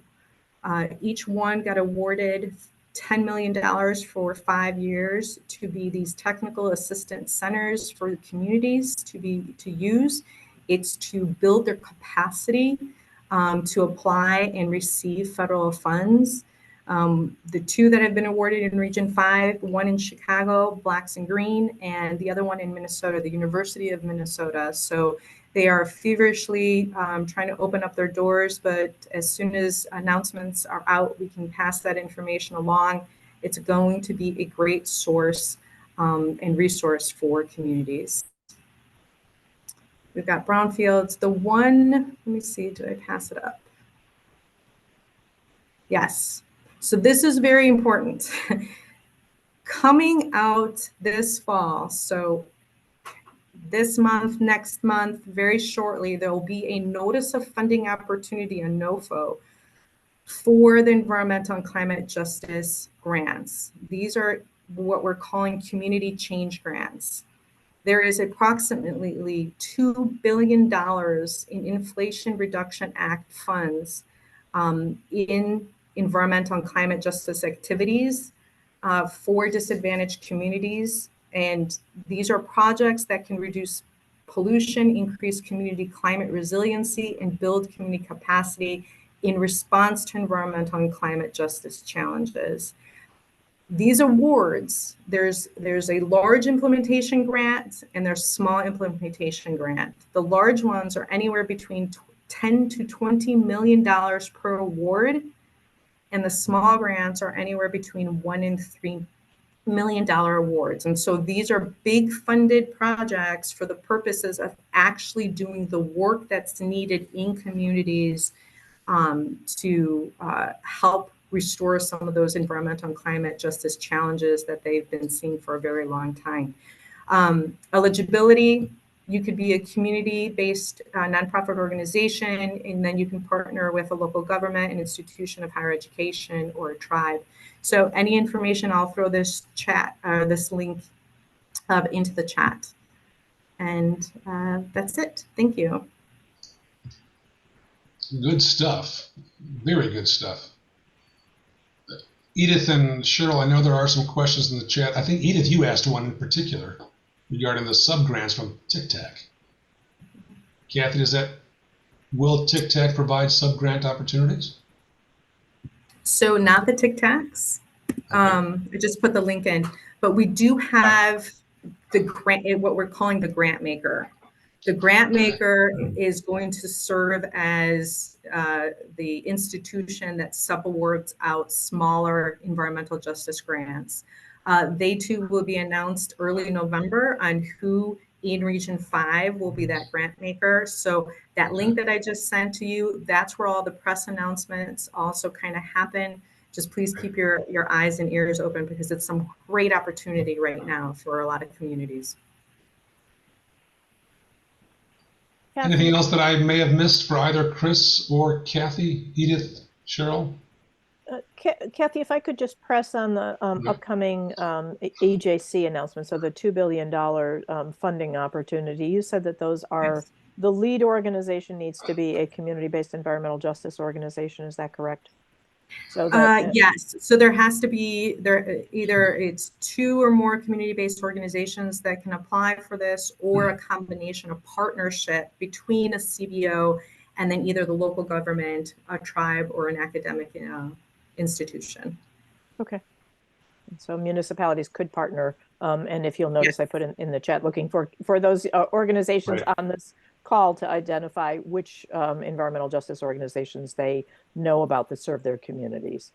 [SPEAKER 4] Each one got awarded $10 million for 5 years to be these technical assistance centers for the communities to use. It's to build their capacity to apply and receive federal funds. The 2 that have been awarded in Region 5, one in Chicago, Blacks and Green, and the other one in Minnesota, the University of Minnesota. So they are feverishly trying to open up their doors, but as soon as announcements are out, we can pass that information along. It's going to be a great source and resource for communities. We've got brownfields. The one, let me see, did I pass it up? Yes. So this is very important. Coming out this fall, so this month, next month, very shortly, there will be a notice of funding opportunity, a NOFO, for the environmental and climate justice grants. These are what we're calling community change grants. There is approximately $2 billion in Inflation Reduction Act funds in environmental and climate justice activities for disadvantaged communities. And these are projects that can reduce pollution, increase community climate resiliency, and build community capacity in response to environmental and climate justice challenges. These awards, there's a large implementation grant and there's small implementation grant. The large ones are anywhere between $10 to $20 million per award, and the small grants are anywhere between $1 and $3 million awards. And so these are big funded projects for the purposes of actually doing the work that's needed in communities to help restore some of those environmental and climate justice challenges that they've been seeing for a very long time. Eligibility, you could be a community-based nonprofit organization, and then you can partner with a local government, an institution of higher education, or a tribe. So any information, I'll throw this link into the chat. And that's it. Thank you.
[SPEAKER 1] Good stuff. Very good stuff. Edith and Cheryl, I know there are some questions in the chat. I think, Edith, you asked one in particular regarding the sub-grants from Tic Tac. Kathy, will Tic Tac provide sub-grant opportunities?
[SPEAKER 4] So not the Tic Tacs. I just put the link in, but we do have the grant, what we're calling the grant maker. The grant maker is going to serve as the institution that subawards out smaller environmental justice grants. They too will be announced early November on who in Region 5 will be that grant maker. So that link that I just sent to you, that's where all the press announcements also kind of happen. Just please keep your eyes and ears open, because it's some great opportunity right now for a lot of communities.
[SPEAKER 1] Anything else that I may have missed for either Chris or Kathy, Edith, Cheryl?
[SPEAKER 2] Kathy, if I could just press on the upcoming EJC announcement, so the $2 billion funding opportunity. You said that those are, the lead organization needs to be a community-based environmental justice organization. Is that correct? So
[SPEAKER 4] yes, so there has to be, either it's 2 or more community-based organizations that can apply for this, or a combination of partnership between a CBO and then either the local government, a tribe, or an academic institution.
[SPEAKER 2] Okay. So municipalities could partner, and if you'll notice, I put in the chat looking for those organizations on this call to identify which environmental justice organizations they know about that serve their communities.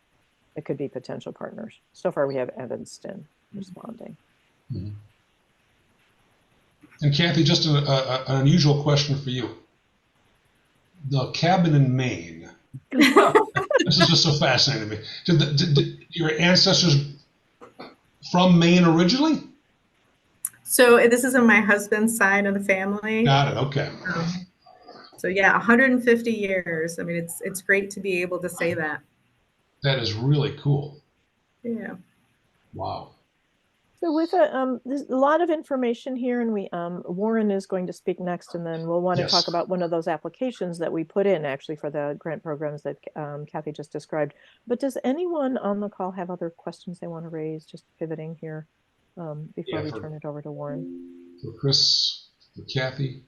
[SPEAKER 2] It could be potential partners. So far, we have Evanston. responding.
[SPEAKER 1] Mhm. And Kathy, just an unusual question for you. The cabin in Maine. This is just so fascinating to me. Did your ancestors from Maine originally?
[SPEAKER 4] So this is on my husband's side of the family.
[SPEAKER 1] Got it. Okay.
[SPEAKER 4] So yeah, 150 years. I mean, it's great to be able to say that.
[SPEAKER 1] That is really cool.
[SPEAKER 4] Yeah.
[SPEAKER 1] Wow.
[SPEAKER 2] So with there's a lot of information here, and we Warren is going to speak next, and then we'll want to talk about one of those applications that we put in actually for the grant programs that Kathy just described. But does anyone on the call have other questions they want to raise? Just pivoting here before we turn it over to Warren.
[SPEAKER 1] For Chris, for Kathy.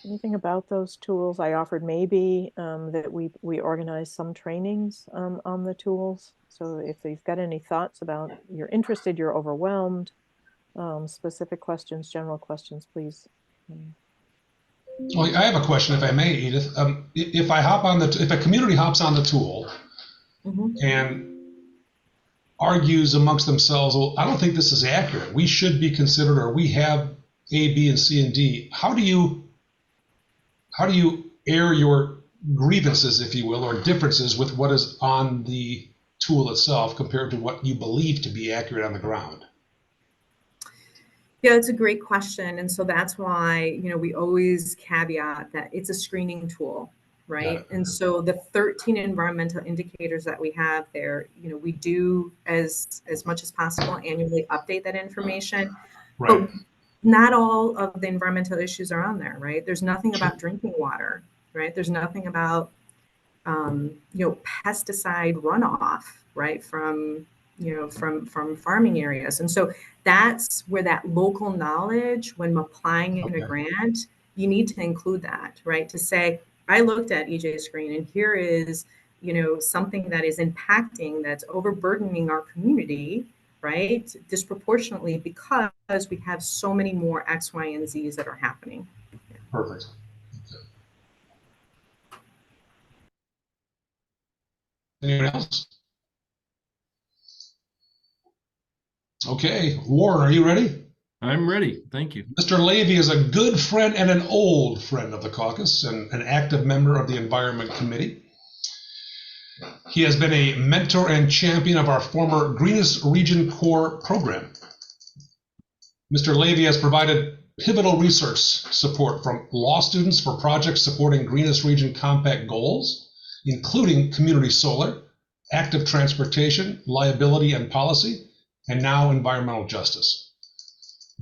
[SPEAKER 2] Anything about those tools? I offered maybe that we organize some trainings on the tools. So if you've got any thoughts about, you're interested, you're overwhelmed, specific questions, general questions, please.
[SPEAKER 1] Well, I have a question, if I may, Edith. If a community hops on the tool and argues amongst themselves, well, I don't think this is accurate. We should be considered, or we have A, B, and C, and D. How do you air your grievances, if you will, or differences with what is on the tool itself compared to what you believe to be accurate on the ground?
[SPEAKER 4] Yeah, it's a great question. And so that's why, we always caveat that it's a screening tool, right? And so the 13 environmental indicators that we have there, we do as much as possible annually update that information.
[SPEAKER 1] Right.
[SPEAKER 4] But not all of the environmental issues are on there, right? There's nothing about drinking water, right? There's nothing about, pesticide runoff, right? From farming areas. And so that's where that local knowledge, when applying in a grant, you need to include that, right? To say, I looked at EJ screen and here is, something that is impacting, that's overburdening our community, right? Disproportionately, because we have so many more X, Y, and Z's that are happening.
[SPEAKER 1] Perfect. Anyone else? Okay, Warren, are you ready?
[SPEAKER 5] I'm ready. Thank you.
[SPEAKER 1] Mr. Levy is a good friend and an old friend of the caucus and an active member of the Environment Committee. He has been a mentor and champion of our former Greenest Region Core program. Mr. Levy has provided pivotal research support from law students for projects supporting Greenest Region Compact goals, including community solar, active transportation, liability and policy, and now environmental justice.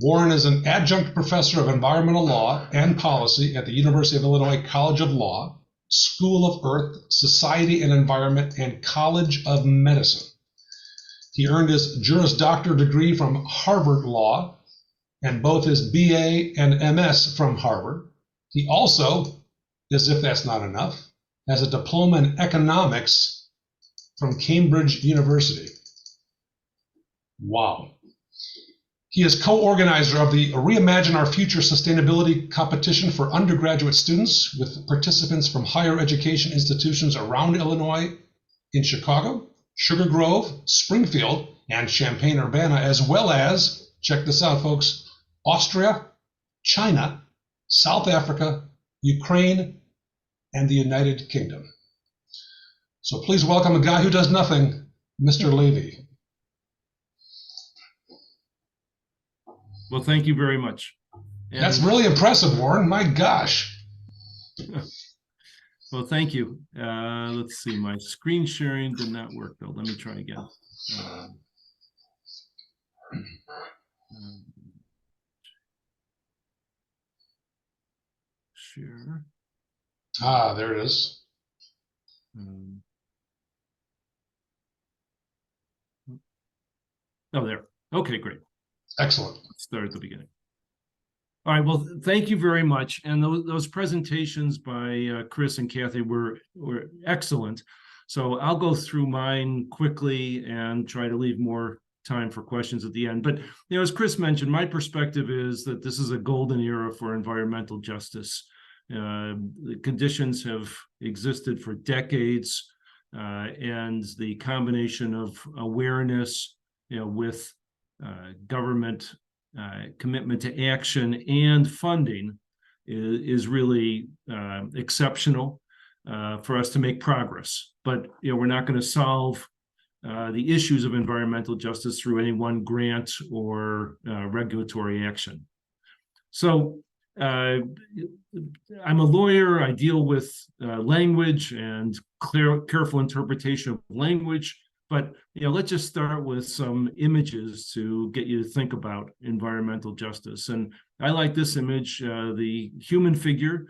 [SPEAKER 1] Warren is an adjunct professor of environmental law and policy at the University of Illinois College of Law, School of Earth, Society and Environment, and College of Medicine. He earned his Juris Doctor degree from Harvard Law and both his BA and MS from Harvard. He also, as if that's not enough, has a diploma in economics from Cambridge University. Wow. He is co-organizer of the Reimagine Our Future Sustainability Competition for undergraduate students with participants from higher education institutions around Illinois, in Chicago, Sugar Grove, Springfield, and Champaign-Urbana, as well as, check this out, folks, Austria, China, South Africa, Ukraine, and the United Kingdom. So please welcome a guy who does nothing, Mr. Levy.
[SPEAKER 5] Well, thank you very much. And
[SPEAKER 1] that's really impressive, Warren. My gosh.
[SPEAKER 5] Well, thank you. Let's see. My screen sharing did not work, though. Let me try again. Share.
[SPEAKER 1] Ah, there it is.
[SPEAKER 5] Oh, there. Okay, great.
[SPEAKER 1] Excellent.
[SPEAKER 5] Let's start at the beginning. All right. Well, thank you very much. And those presentations by Chris and Kathy were excellent. So I'll go through mine quickly and try to leave more time for questions at the end. But as Chris mentioned, my perspective is that this is a golden era for environmental justice. The conditions have existed for decades, and the combination of awareness, with government commitment to action and funding is really exceptional for us to make progress. But we're not going to solve the issues of environmental justice through any one grant or regulatory action. So I'm a lawyer. I deal with language and careful interpretation of language. But let's just start with some images to get you to think about environmental justice. And I like this image. The human figure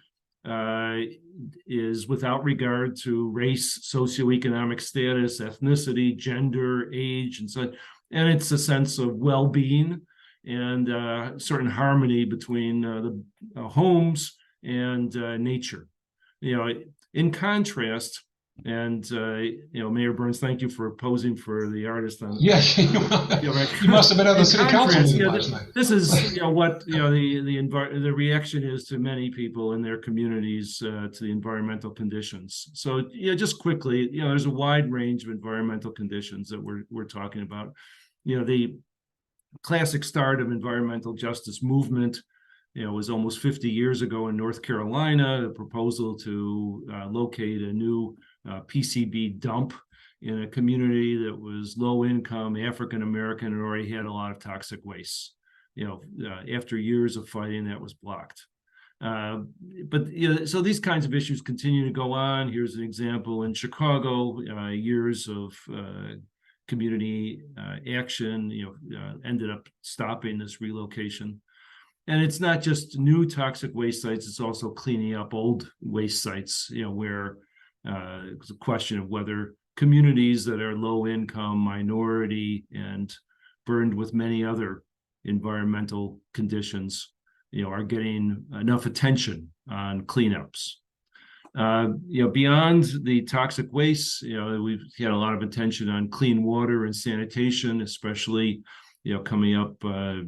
[SPEAKER 5] is without regard to race, socioeconomic status, ethnicity, gender, age, and such. And it's a sense of well-being and certain harmony between the homes and nature. In contrast, and Mayor Burns, thank you for posing for the artist on.
[SPEAKER 1] Yeah, you must have been at the city council meeting last night.
[SPEAKER 5] This is what the reaction is to many people in their communities to the environmental conditions. So just quickly, there's a wide range of environmental conditions that we're talking about. The classic start of environmental justice movement was almost 50 years ago in North Carolina, a proposal to locate a new PCB dump in a community that was low income, African American, and already had a lot of toxic waste. After years of fighting, that was blocked. So these kinds of issues continue to go on. Here's an example in Chicago, years of community action, ended up stopping this relocation. And it's not just new toxic waste sites, it's also cleaning up old waste sites, where it's a question of whether communities that are low income, minority, and burned with many other environmental conditions, are getting enough attention on cleanups. Beyond the toxic waste, we've had a lot of attention on clean water and sanitation, especially coming up, 8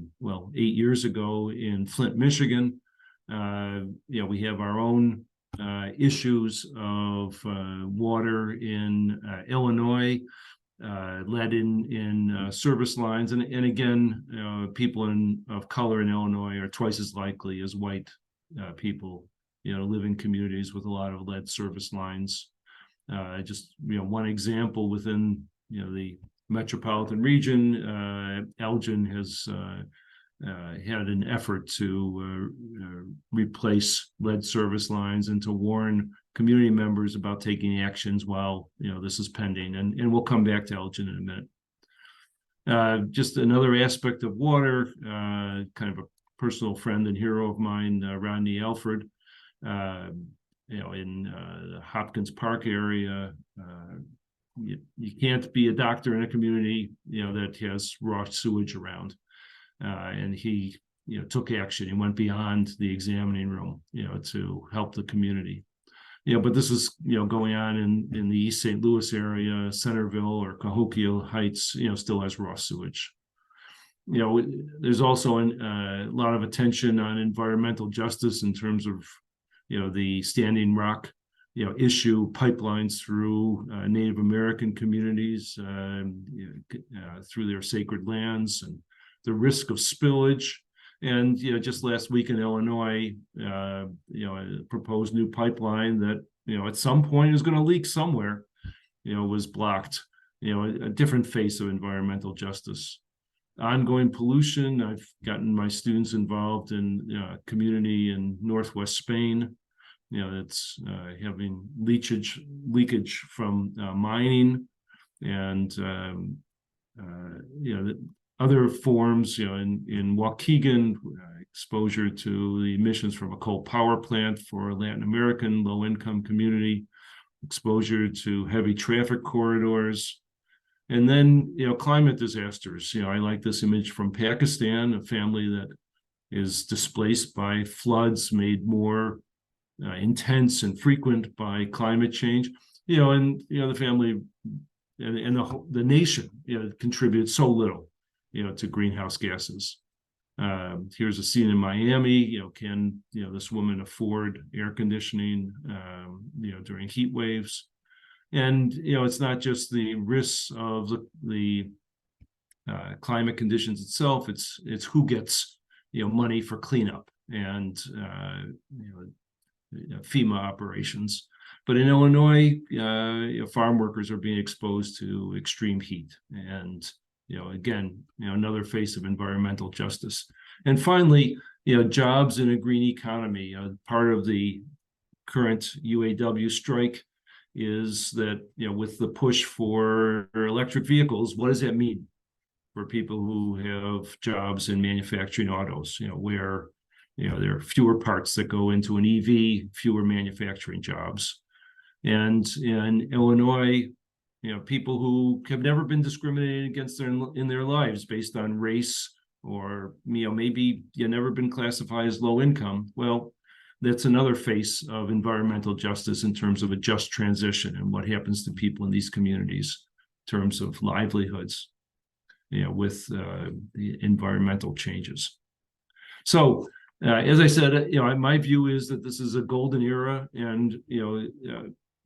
[SPEAKER 5] years ago in Flint, Michigan. We have our own issues of water in Illinois, lead in service lines. And again, people of color in Illinois are twice as likely as white people, live in communities with a lot of lead service lines. Just, one example within, the Metropolitan region, Elgin has had an effort to replace lead service lines and to warn community members about taking actions while this is pending. And we'll come back to Elgin in a minute. Just another aspect of water, kind of a personal friend and hero of mine, Rodney Alford, in the Hopkins Park area. You can't be a doctor in a community that has raw sewage around, and he took action. He went beyond the examining room to help the community. But this is going on in the East St. Louis area. Centerville or Cahokia Heights still has raw sewage. There's also a lot of attention on environmental justice in terms of the Standing Rock issue, pipelines through Native American communities, through their sacred lands, and the risk of spillage. And just last week in Illinois, a proposed new pipeline that at some point is going to leak somewhere, was blocked. A different face of environmental justice. Ongoing pollution. I've gotten my students involved in a community in Northwest Spain. That's having leakage from mining, and other forms. In Waukegan, exposure to the emissions from a coal power plant for a Latin American low-income community, exposure to heavy traffic corridors, and then climate disasters. I like this image from Pakistan, a family that is displaced by floods made more intense and frequent by climate change, and the family and the nation contributes so little to greenhouse gases. Here's a scene in Miami. Can this woman afford air conditioning during heat waves? And it's not just the risks of the climate conditions itself. It's who gets money for cleanup and FEMA operations. But in Illinois, farm workers are being exposed to extreme heat, and again, another face of environmental justice. And finally, jobs in a green economy. Part of the current UAW strike is that with the push for electric vehicles, what does that mean for people who have jobs in manufacturing autos? Where there are fewer parts that go into an EV, fewer manufacturing jobs. And in Illinois, people who have never been discriminated against in their lives based on race, or maybe you've never been classified as low income. Well, that's another face of environmental justice in terms of a just transition and what happens to people in these communities in terms of livelihoods, with the environmental changes. So, as I said, my view is that this is a golden era, and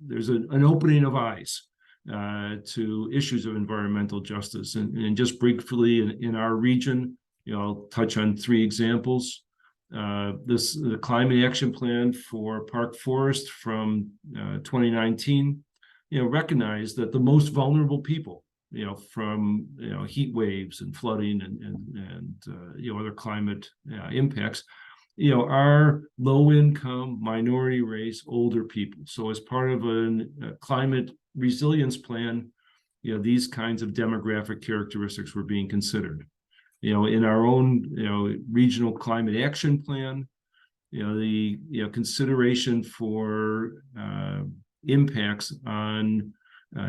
[SPEAKER 5] there's an opening of eyes to issues of environmental justice. And just briefly, in our region, I'll touch on 3 examples. The Climate Action Plan for Park Forest from 2019, recognized that the most vulnerable people, from heat waves and flooding and other climate impacts, are low-income, minority race, older people. So as part of a climate resilience plan, these kinds of demographic characteristics were being considered. In our own regional climate action plan, the consideration for impacts on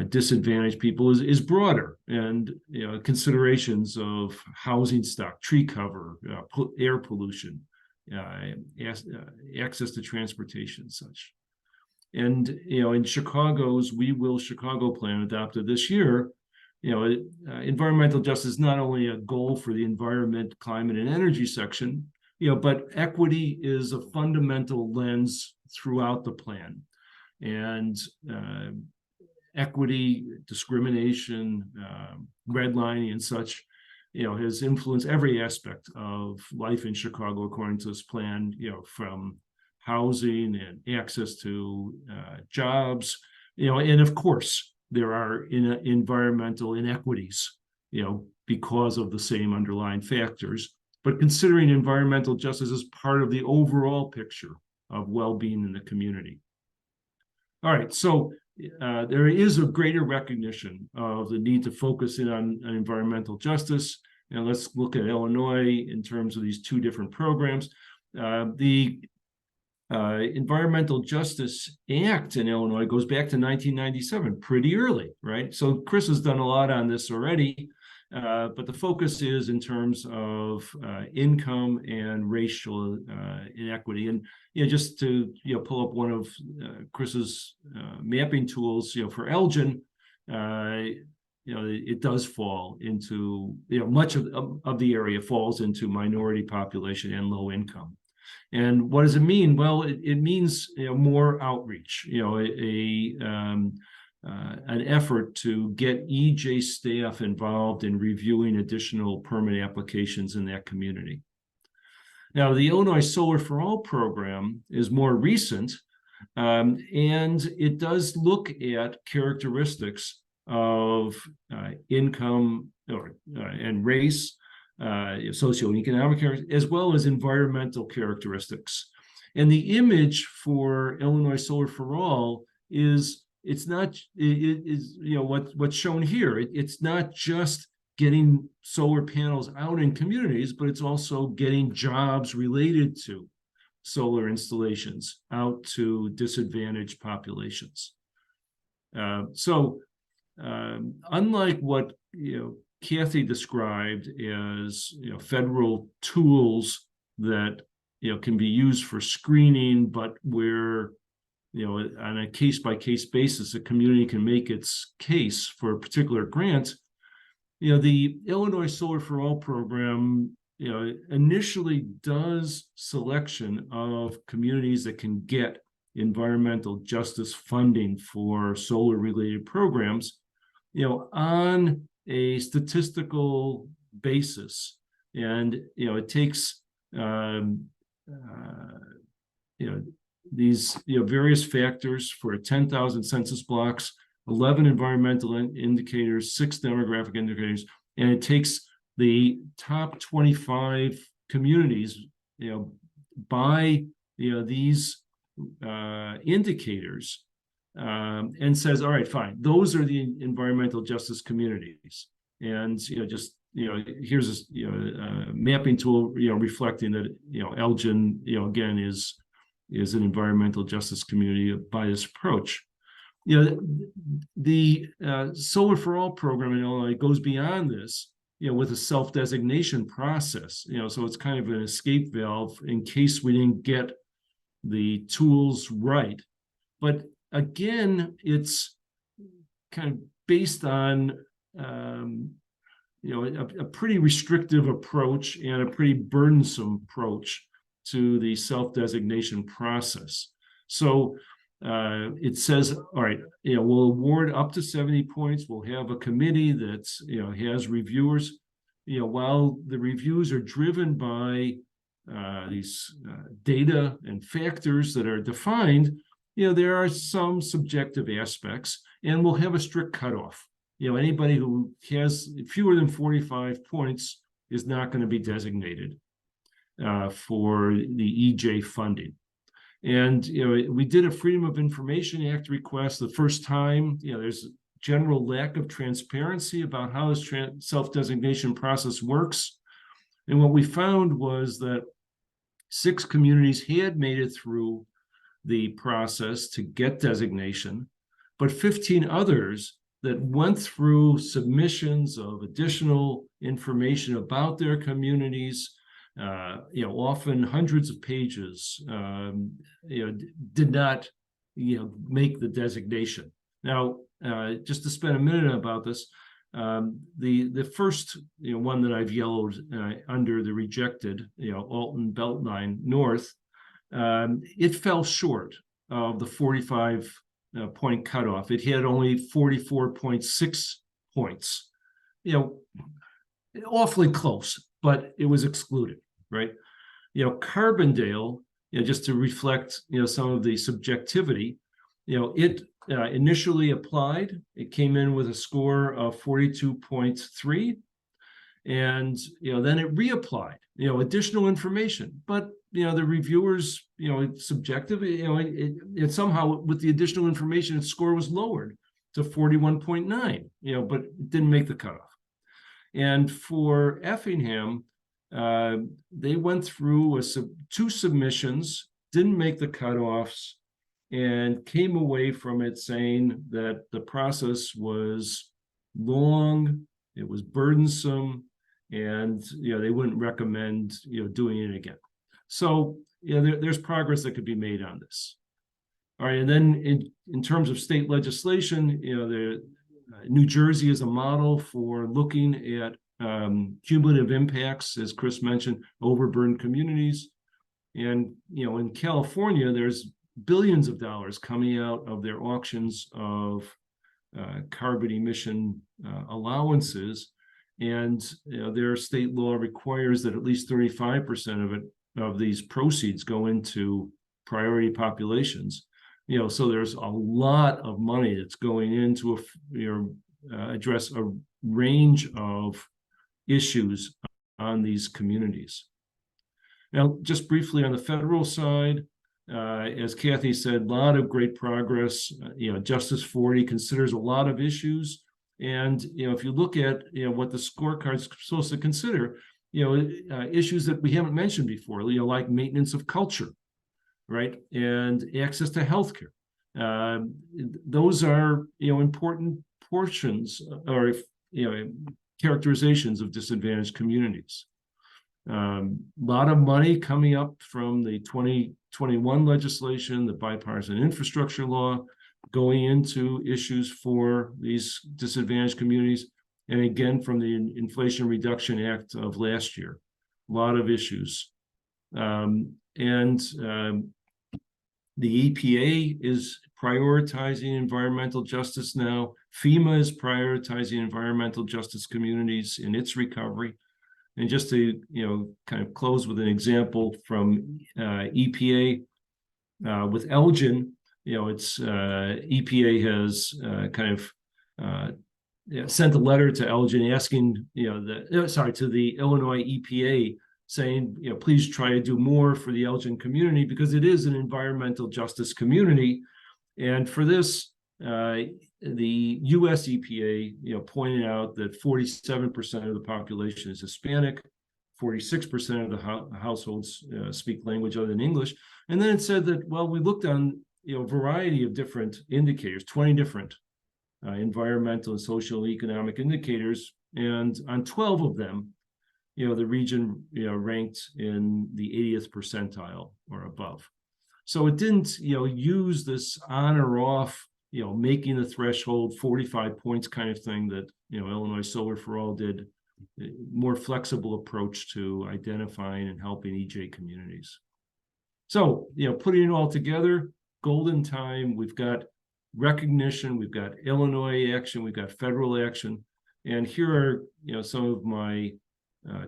[SPEAKER 5] disadvantaged people is broader, and considerations of housing stock, tree cover, air pollution, access to transportation, and such. And in Chicago's We Will Chicago plan, adopted this year, environmental justice is not only a goal for the environment, climate, and energy section, but equity is a fundamental lens throughout the plan. And equity, discrimination, redlining, and such, has influenced every aspect of life in Chicago, according to this plan, from housing and access to jobs, and of course, there are environmental inequities, because of the same underlying factors. But considering environmental justice as part of the overall picture of well-being in the community. All right, so there is a greater recognition of the need to focus in on environmental justice. And let's look at Illinois in terms of these 2 different programs. The Environmental Justice Act in Illinois goes back to 1997, pretty early, right? So Chris has done a lot on this already, but the focus is in terms of income and racial inequity. And just to pull up one of Chris's mapping tools, for Elgin, it does fall into much of the area falls into minority population and low income. And what does it mean? Well, it means more outreach, an effort to get EJ staff involved in reviewing additional permit applications in that community. Now, the Illinois Solar for All program is more recent, and it does look at characteristics of income and race, socioeconomic characteristics, as well as environmental characteristics. And the image for Illinois Solar for All is what's shown here. It's not just getting solar panels out in communities, but it's also getting jobs related to solar installations out to disadvantaged populations. Unlike what Kathy described as federal tools that can be used for screening, but where on a case-by-case basis a community can make its case for a particular grant, the Illinois Solar for All program initially does selection of communities that can get environmental justice funding for solar related programs on a statistical basis, and it takes these various factors for 10,000 census blocks, 11 environmental indicators, 6 demographic indicators, and it takes the top 25 communities, by these indicators, and says, all right, fine, those are the environmental justice communities, and here's a mapping tool, reflecting that Elgin, again, is an environmental justice community by this approach. The Solar for All program in Illinois goes beyond this, with a self-designation process, so it's kind of an escape valve in case we didn't get the tools right. But again, it's kind of based on a pretty restrictive approach and a pretty burdensome approach to the self-designation process. So it says, all right, we'll award up to 70 points. We'll have a committee that's, has reviewers, while the reviews are driven by these data and factors that are defined, there are some subjective aspects, and we'll have a strict cutoff. Anybody who has fewer than 45 points is not going to be designated for the EJ funding. And we did a Freedom of Information Act request the first time. There's general lack of transparency about how this self-designation process works. And what we found was that 6 communities had made it through the process to get designation, but 15 others that went through submissions of additional information about their communities, often hundreds of pages, did not, make the designation. Now, just to spend a minute about this, the first, one that I've yellowed under the rejected, Alton Beltline North, it fell short of the 45 point cutoff. It had only 44.6 points, awfully close, but it was excluded, right? Carbondale, just to reflect, some of the subjectivity, it initially applied, it came in with a score of 42.3, and then it reapplied, additional information, but the reviewers, it's subjective, it somehow with the additional information, its score was lowered to 41.9, but it didn't make the cutoff. And for Effingham, they went through 2 submissions, didn't make the cutoffs, and came away from it saying that the process was long, it was burdensome, and they wouldn't recommend doing it again. So there's progress that could be made on this. All right, and then in terms of state legislation, New Jersey is a model for looking at cumulative impacts, as Chris mentioned, overburdened communities. And in California, there's billions of dollars coming out of their auctions of carbon emission allowances, and their state law requires that at least 35% of these proceeds go into priority populations. So there's a lot of money that's going into address a range of issues on these communities. Now, just briefly on the federal side, as Kathy said, a lot of great progress. Justice 40 considers a lot of issues, and if you look at what the scorecard's supposed to consider, issues that we haven't mentioned before, like maintenance of culture, right, and access to healthcare. Those are important portions or characterizations of disadvantaged communities. A lot of money coming up from the 2021 legislation, the bipartisan infrastructure law, going into issues for these disadvantaged communities, and again from the Inflation Reduction Act of last year, a lot of issues. The EPA is prioritizing environmental justice now. FEMA is prioritizing environmental justice communities in its recovery. And just to, kind of close with an example from EPA with Elgin, it's EPA has kind of sent a letter to Elgin asking, to the Illinois EPA saying, please try to do more for the Elgin community because it is an environmental justice community. And for this, the US EPA, pointed out that 47% of the population is Hispanic, 46% of the households speak language other than English. And then it said that, well, we looked on, a variety of different indicators, 20 different environmental and social economic indicators. And on 12 of them, the region, ranked in the 80th percentile or above. So it didn't, use this on or off, making the threshold 45 points kind of thing that, Illinois Solar for All did, more flexible approach to identifying and helping EJ communities. So, putting it all together, golden time, we've got recognition, we've got Illinois action, we've got federal action. And here are, some of my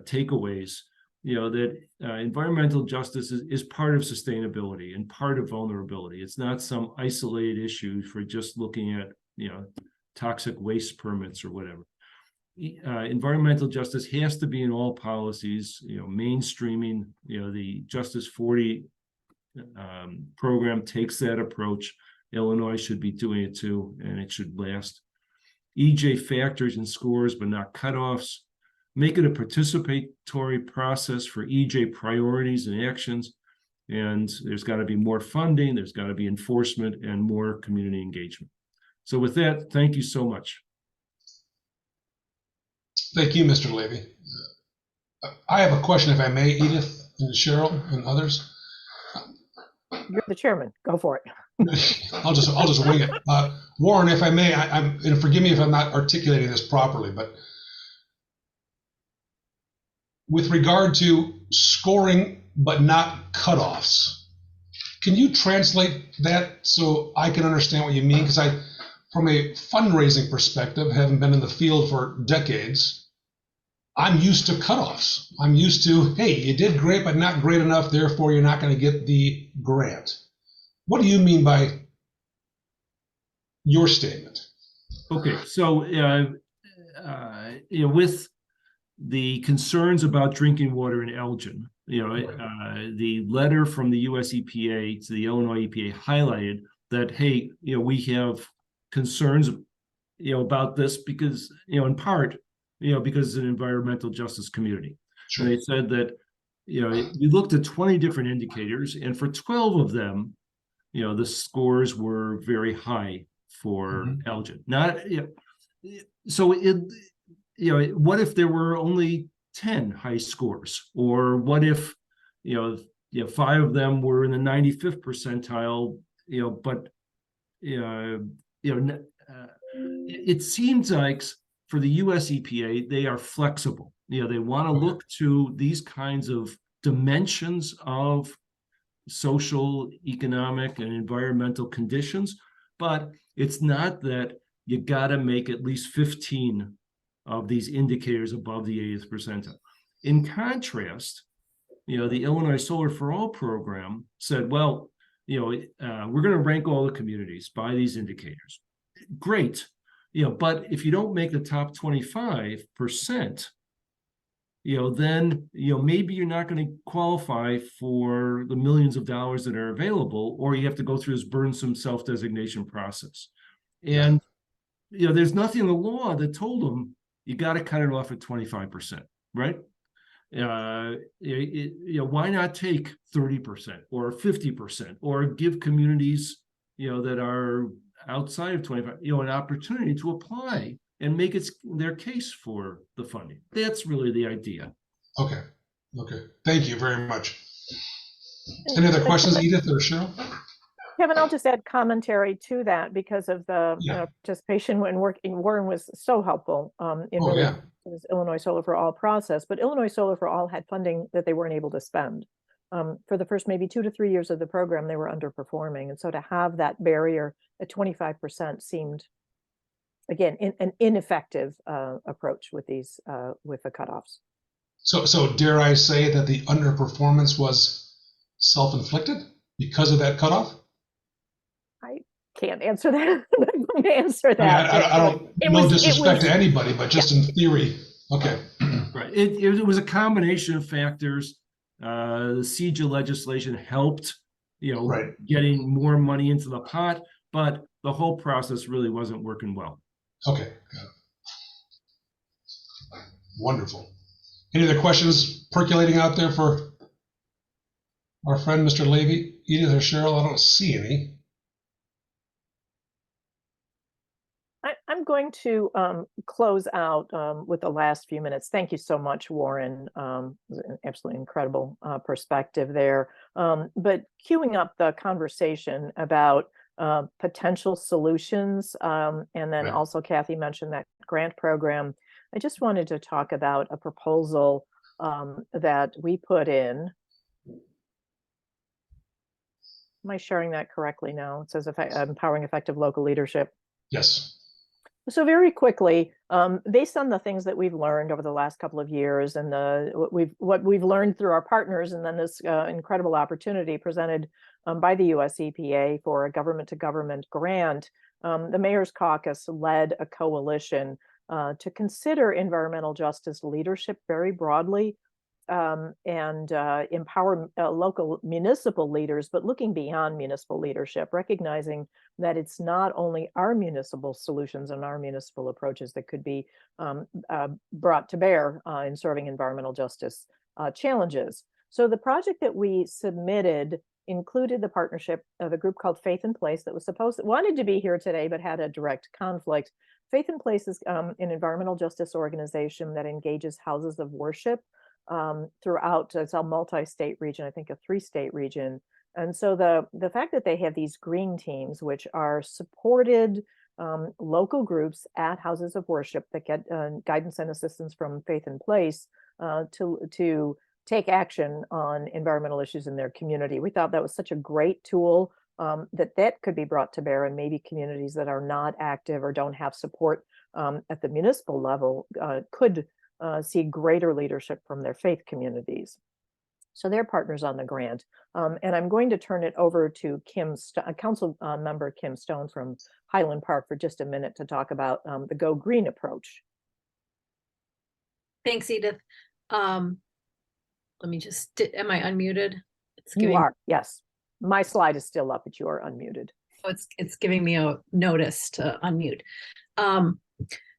[SPEAKER 5] takeaways, that environmental justice is part of sustainability and part of vulnerability. It's not some isolated issue for just looking at, toxic waste permits or whatever. Environmental justice has to be in all policies, mainstreaming, the Justice 40 program takes that approach. Illinois should be doing it too, and it should last. EJ factors and scores, but not cutoffs. Make it a participatory process for EJ priorities and actions. And there's got to be more funding, there's got to be enforcement and more community engagement. So with that, thank you so much.
[SPEAKER 1] Thank you, Mr. Levy. I have a question, if I may, Edith and Cheryl and others.
[SPEAKER 2] You're the chairman. Go for it.
[SPEAKER 1] I'll just wing it. Warren, if I may, and forgive me if I'm not articulating this properly, but with regard to scoring but not cutoffs, can you translate that so I can understand what you mean? Because from a fundraising perspective, having been in the field for decades, I'm used to cutoffs. I'm used to, hey, you did great, but not great enough, therefore you're not going to get the grant. What do you mean by your statement?
[SPEAKER 5] Okay, so with the concerns about drinking water in Elgin, the letter from the US EPA to the Illinois EPA highlighted that, hey, we have concerns, about this because, in part, because it's an environmental justice community. Sure. And they said that, we looked at 20 different indicators, and for 12 of them, the scores were very high for Elgin. Not, so what if there were only 10 high scores, or what if, 5 of them were in the 95th percentile, but it seems like for the US EPA, they are flexible. They want to look to these kinds of dimensions of social, economic, and environmental conditions, but it's not that you got to make at least 15 of these indicators above the 80th percentile. In contrast, the Illinois Solar for All program said, well, we're going to rank all the communities by these indicators. Great. But if you don't make the top 25%, then, maybe you're not going to qualify for the millions of dollars that are available, or you have to go through this burdensome self-designation process. And, there's nothing in the law that told them you got to cut it off at 25%, right? Why not take 30% or 50% or give communities, that are outside of 25, an opportunity to apply and make their case for the funding. That's really the idea.
[SPEAKER 1] Okay. Thank you very much. Any other questions, Edith or Cheryl?
[SPEAKER 2] Kevin, I'll just add commentary to that because of the participation when working. Warren was so helpful in this Illinois Solar for All process, but Illinois Solar for All had funding that they weren't able to spend. for the first maybe 2 to 3 years of the program, they were underperforming. And so to have that barrier at 25% seemed, again, an ineffective approach with these with the cutoffs.
[SPEAKER 1] So dare I say that the underperformance was self-inflicted because of that cutoff?
[SPEAKER 2] I can't answer that. I'm not going to answer that.
[SPEAKER 1] I don't, no disrespect to anybody, but just in theory. Okay.
[SPEAKER 5] Right. It was a combination of factors. The CEJA legislation helped,
[SPEAKER 1] Right.
[SPEAKER 5] getting more money into the pot, but the whole process really wasn't working well.
[SPEAKER 1] Okay. Wonderful. Any other questions percolating out there for our friend, Mr. Levy? Edith or Cheryl? I don't see any.
[SPEAKER 2] I'm going to close out with the last few minutes. Thank you so much, Warren. It was an absolutely incredible perspective there. But queuing up the conversation about potential solutions, and then also Kathy mentioned that grant program. I just wanted to talk about a proposal that we put in. Am I sharing that correctly now? It says empowering effective local leadership.
[SPEAKER 1] Yes.
[SPEAKER 2] So very quickly, based on the things that we've learned over the last couple of years and what we've learned through our partners, and then this incredible opportunity presented by the US EPA for a government-to-government grant, the Mayor's Caucus led a coalition to consider environmental justice leadership very broadly, and empower local municipal leaders, but looking beyond municipal leadership, recognizing that it's not only our municipal solutions and our municipal approaches that could be brought to bear in serving environmental justice challenges. So the project that we submitted included the partnership of a group called Faith in Place that wanted to be here today, but had a direct conflict. Faith in Place is an environmental justice organization that engages houses of worship throughout. It's a multi-state region, I think a 3-state region. And so the fact that they have these green teams, which are supported local groups at houses of worship that get guidance and assistance from Faith in Place to take action on environmental issues in their community. We thought that was such a great tool that could be brought to bear in maybe communities that are not active or don't have support at the municipal level could see greater leadership from their faith communities. So they're partners on the grant. And I'm going to turn it over to Council Member Kim Stone from Highland Park for just a minute to talk about the Go Green approach.
[SPEAKER 6] Thanks, Edith. Let me just, am I unmuted?
[SPEAKER 2] You are, yes. My slide is still up, but you are unmuted.
[SPEAKER 6] Oh, it's giving me a notice to unmute.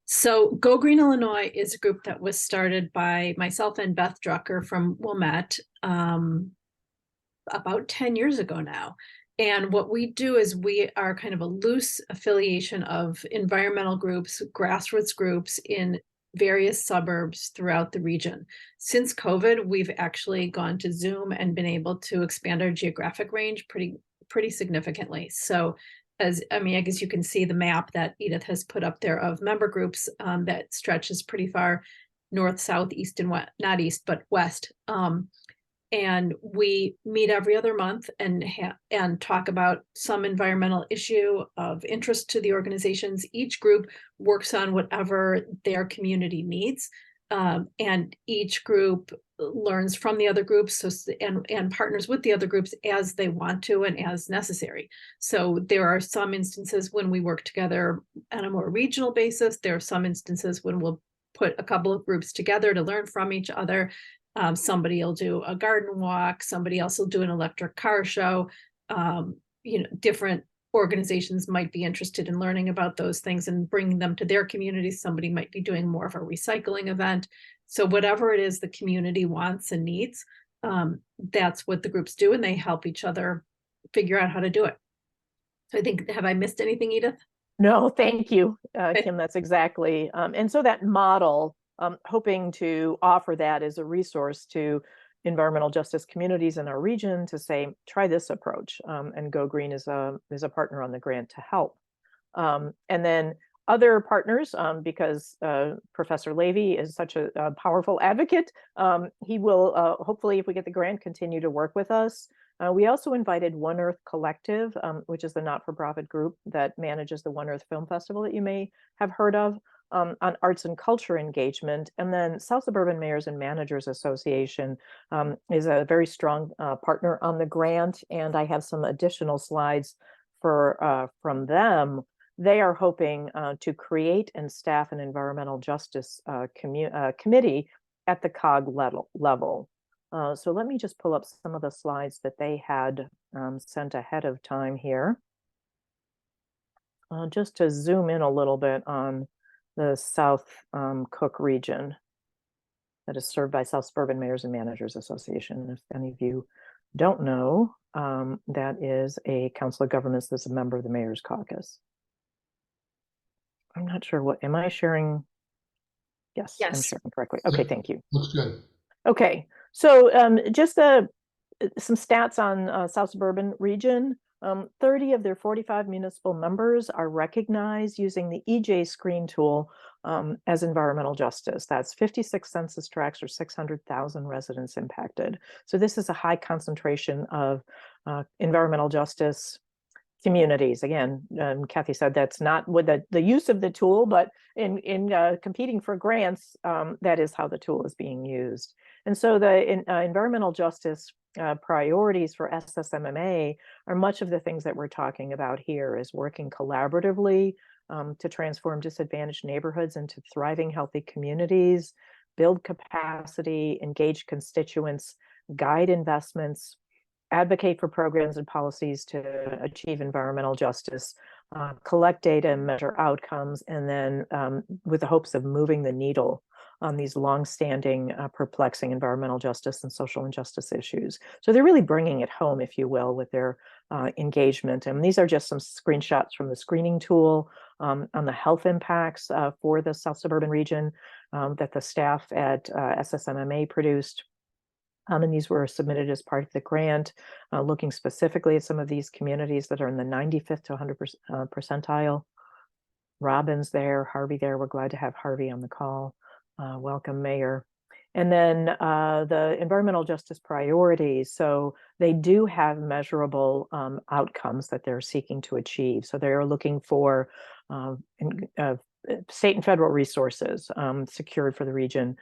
[SPEAKER 6] So Go Green Illinois is a group that was started by myself and Beth Drucker from Wilmette about 10 years ago now. And what we do is we are kind of a loose affiliation of environmental groups, grassroots groups in various suburbs throughout the region. Since COVID, we've actually gone to Zoom and been able to expand our geographic range pretty significantly. So I guess you can see the map that Edith has put up there of member groups that stretches pretty far north, south, east, and west, not east, but west. And we meet every other month and talk about some environmental issue of interest to the organizations. Each group works on whatever their community needs. And each group learns from the other groups and partners with the other groups as they want to and as necessary. So there are some instances when we work together on a more regional basis. There are some instances when we'll put a couple of groups together to learn from each other. Somebody will do a garden walk. Somebody else will do an electric car show. Different organizations might be interested in learning about those things and bringing them to their communities. Somebody might be doing more of a recycling event. So whatever it is the community wants and needs, that's what the groups do, and they help each other figure out how to do it. So I think, have I missed anything, Edith?
[SPEAKER 2] No, thank you, Kim. That's exactly. And so that model, hoping to offer that as a resource to environmental justice communities in our region to say, try this approach, and Go Green is a partner on the grant to help. And then other partners, because Professor Levy is such a powerful advocate, he will hopefully, if we get the grant, continue to work with us. We also invited One Earth Collective, which is the not-for-profit group that manages the One Earth Film Festival that you may have heard of, on arts and culture engagement. And then South Suburban Mayors and Managers Association is a very strong partner on the grant. And I have some additional slides from them. They are hoping to create and staff an environmental justice committee at the COG level. So let me just pull up some of the slides that they had sent ahead of time here. Just to zoom in a little bit on the South Cook region that is served by South Suburban Mayors and Managers Association. If any of you don't know, that is a council of governments that's a member of the Mayor's Caucus. I'm not sure what, am I sharing? Yes, I'm sharing correctly. Okay, thank you.
[SPEAKER 1] Looks good.
[SPEAKER 2] Okay, so just some stats on South Suburban region. 30 of their 45 municipal members are recognized using the EJ screen tool as environmental justice. That's 56 census tracts or 600,000 residents impacted. So this is a high concentration of environmental justice communities. Again, Kathy said that's not with the use of the tool, but in competing for grants, that is how the tool is being used. And so the environmental justice priorities for SSMMA are much of the things that we're talking about here, is working collaboratively to transform disadvantaged neighborhoods into thriving, healthy communities, build capacity, engage constituents, guide investments, advocate for programs and policies to achieve environmental justice, collect data and measure outcomes, and then with the hopes of moving the needle on these longstanding, perplexing environmental justice and social injustice issues. So they're really bringing it home, if you will, with their engagement. And these are just some screenshots from the screening tool on the health impacts for the South Suburban region that the staff at SSMMA produced. And these were submitted as part of the grant, looking specifically at some of these communities that are in the 95th to 100th percentile. Robin's there, Harvey there. We're glad to have Harvey on the call. Welcome, Mayor. And then the environmental justice priorities. So they do have measurable outcomes that they're seeking to achieve. So they're looking for state and federal resources secured for the region.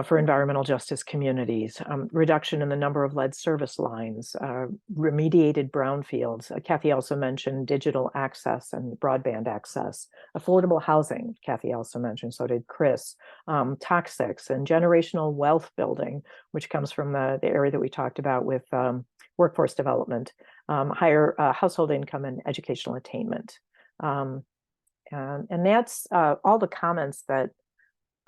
[SPEAKER 2] For environmental justice communities, reduction in the number of lead service lines, remediated brownfields. Kathy also mentioned digital access and broadband access, affordable housing, Kathy also mentioned, so did Chris, toxics and generational wealth building, which comes from the area that we talked about with workforce development, higher household income and educational attainment. And that's all the comments that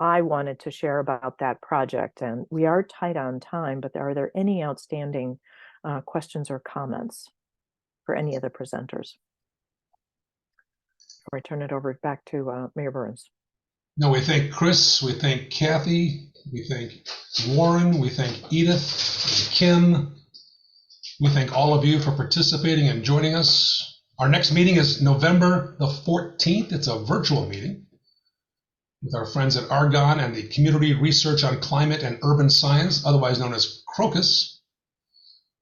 [SPEAKER 2] I wanted to share about that project. And we are tight on time, but are there any outstanding questions or comments for any of the presenters? Before I turn it over back to Mayor Burns.
[SPEAKER 1] No, we thank Chris, we thank Kathy, we thank Warren, we thank Edith, and Kim. We thank all of you for participating and joining us. Our next meeting is November the 14th. It's a virtual meeting with our friends at Argonne and the Community Research on Climate and Urban Science, otherwise known as Caucus.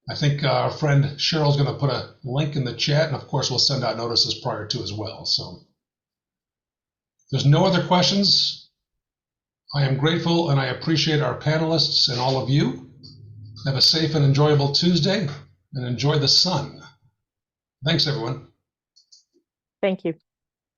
[SPEAKER 1] I think our friend Cheryl's going to put a link in the chat, and of course we'll send out notices prior to as well. So if there's no other questions, I am grateful and I appreciate our panelists and all of you. Have a safe and enjoyable Tuesday and enjoy the sun. Thanks, everyone.
[SPEAKER 2] Thank you.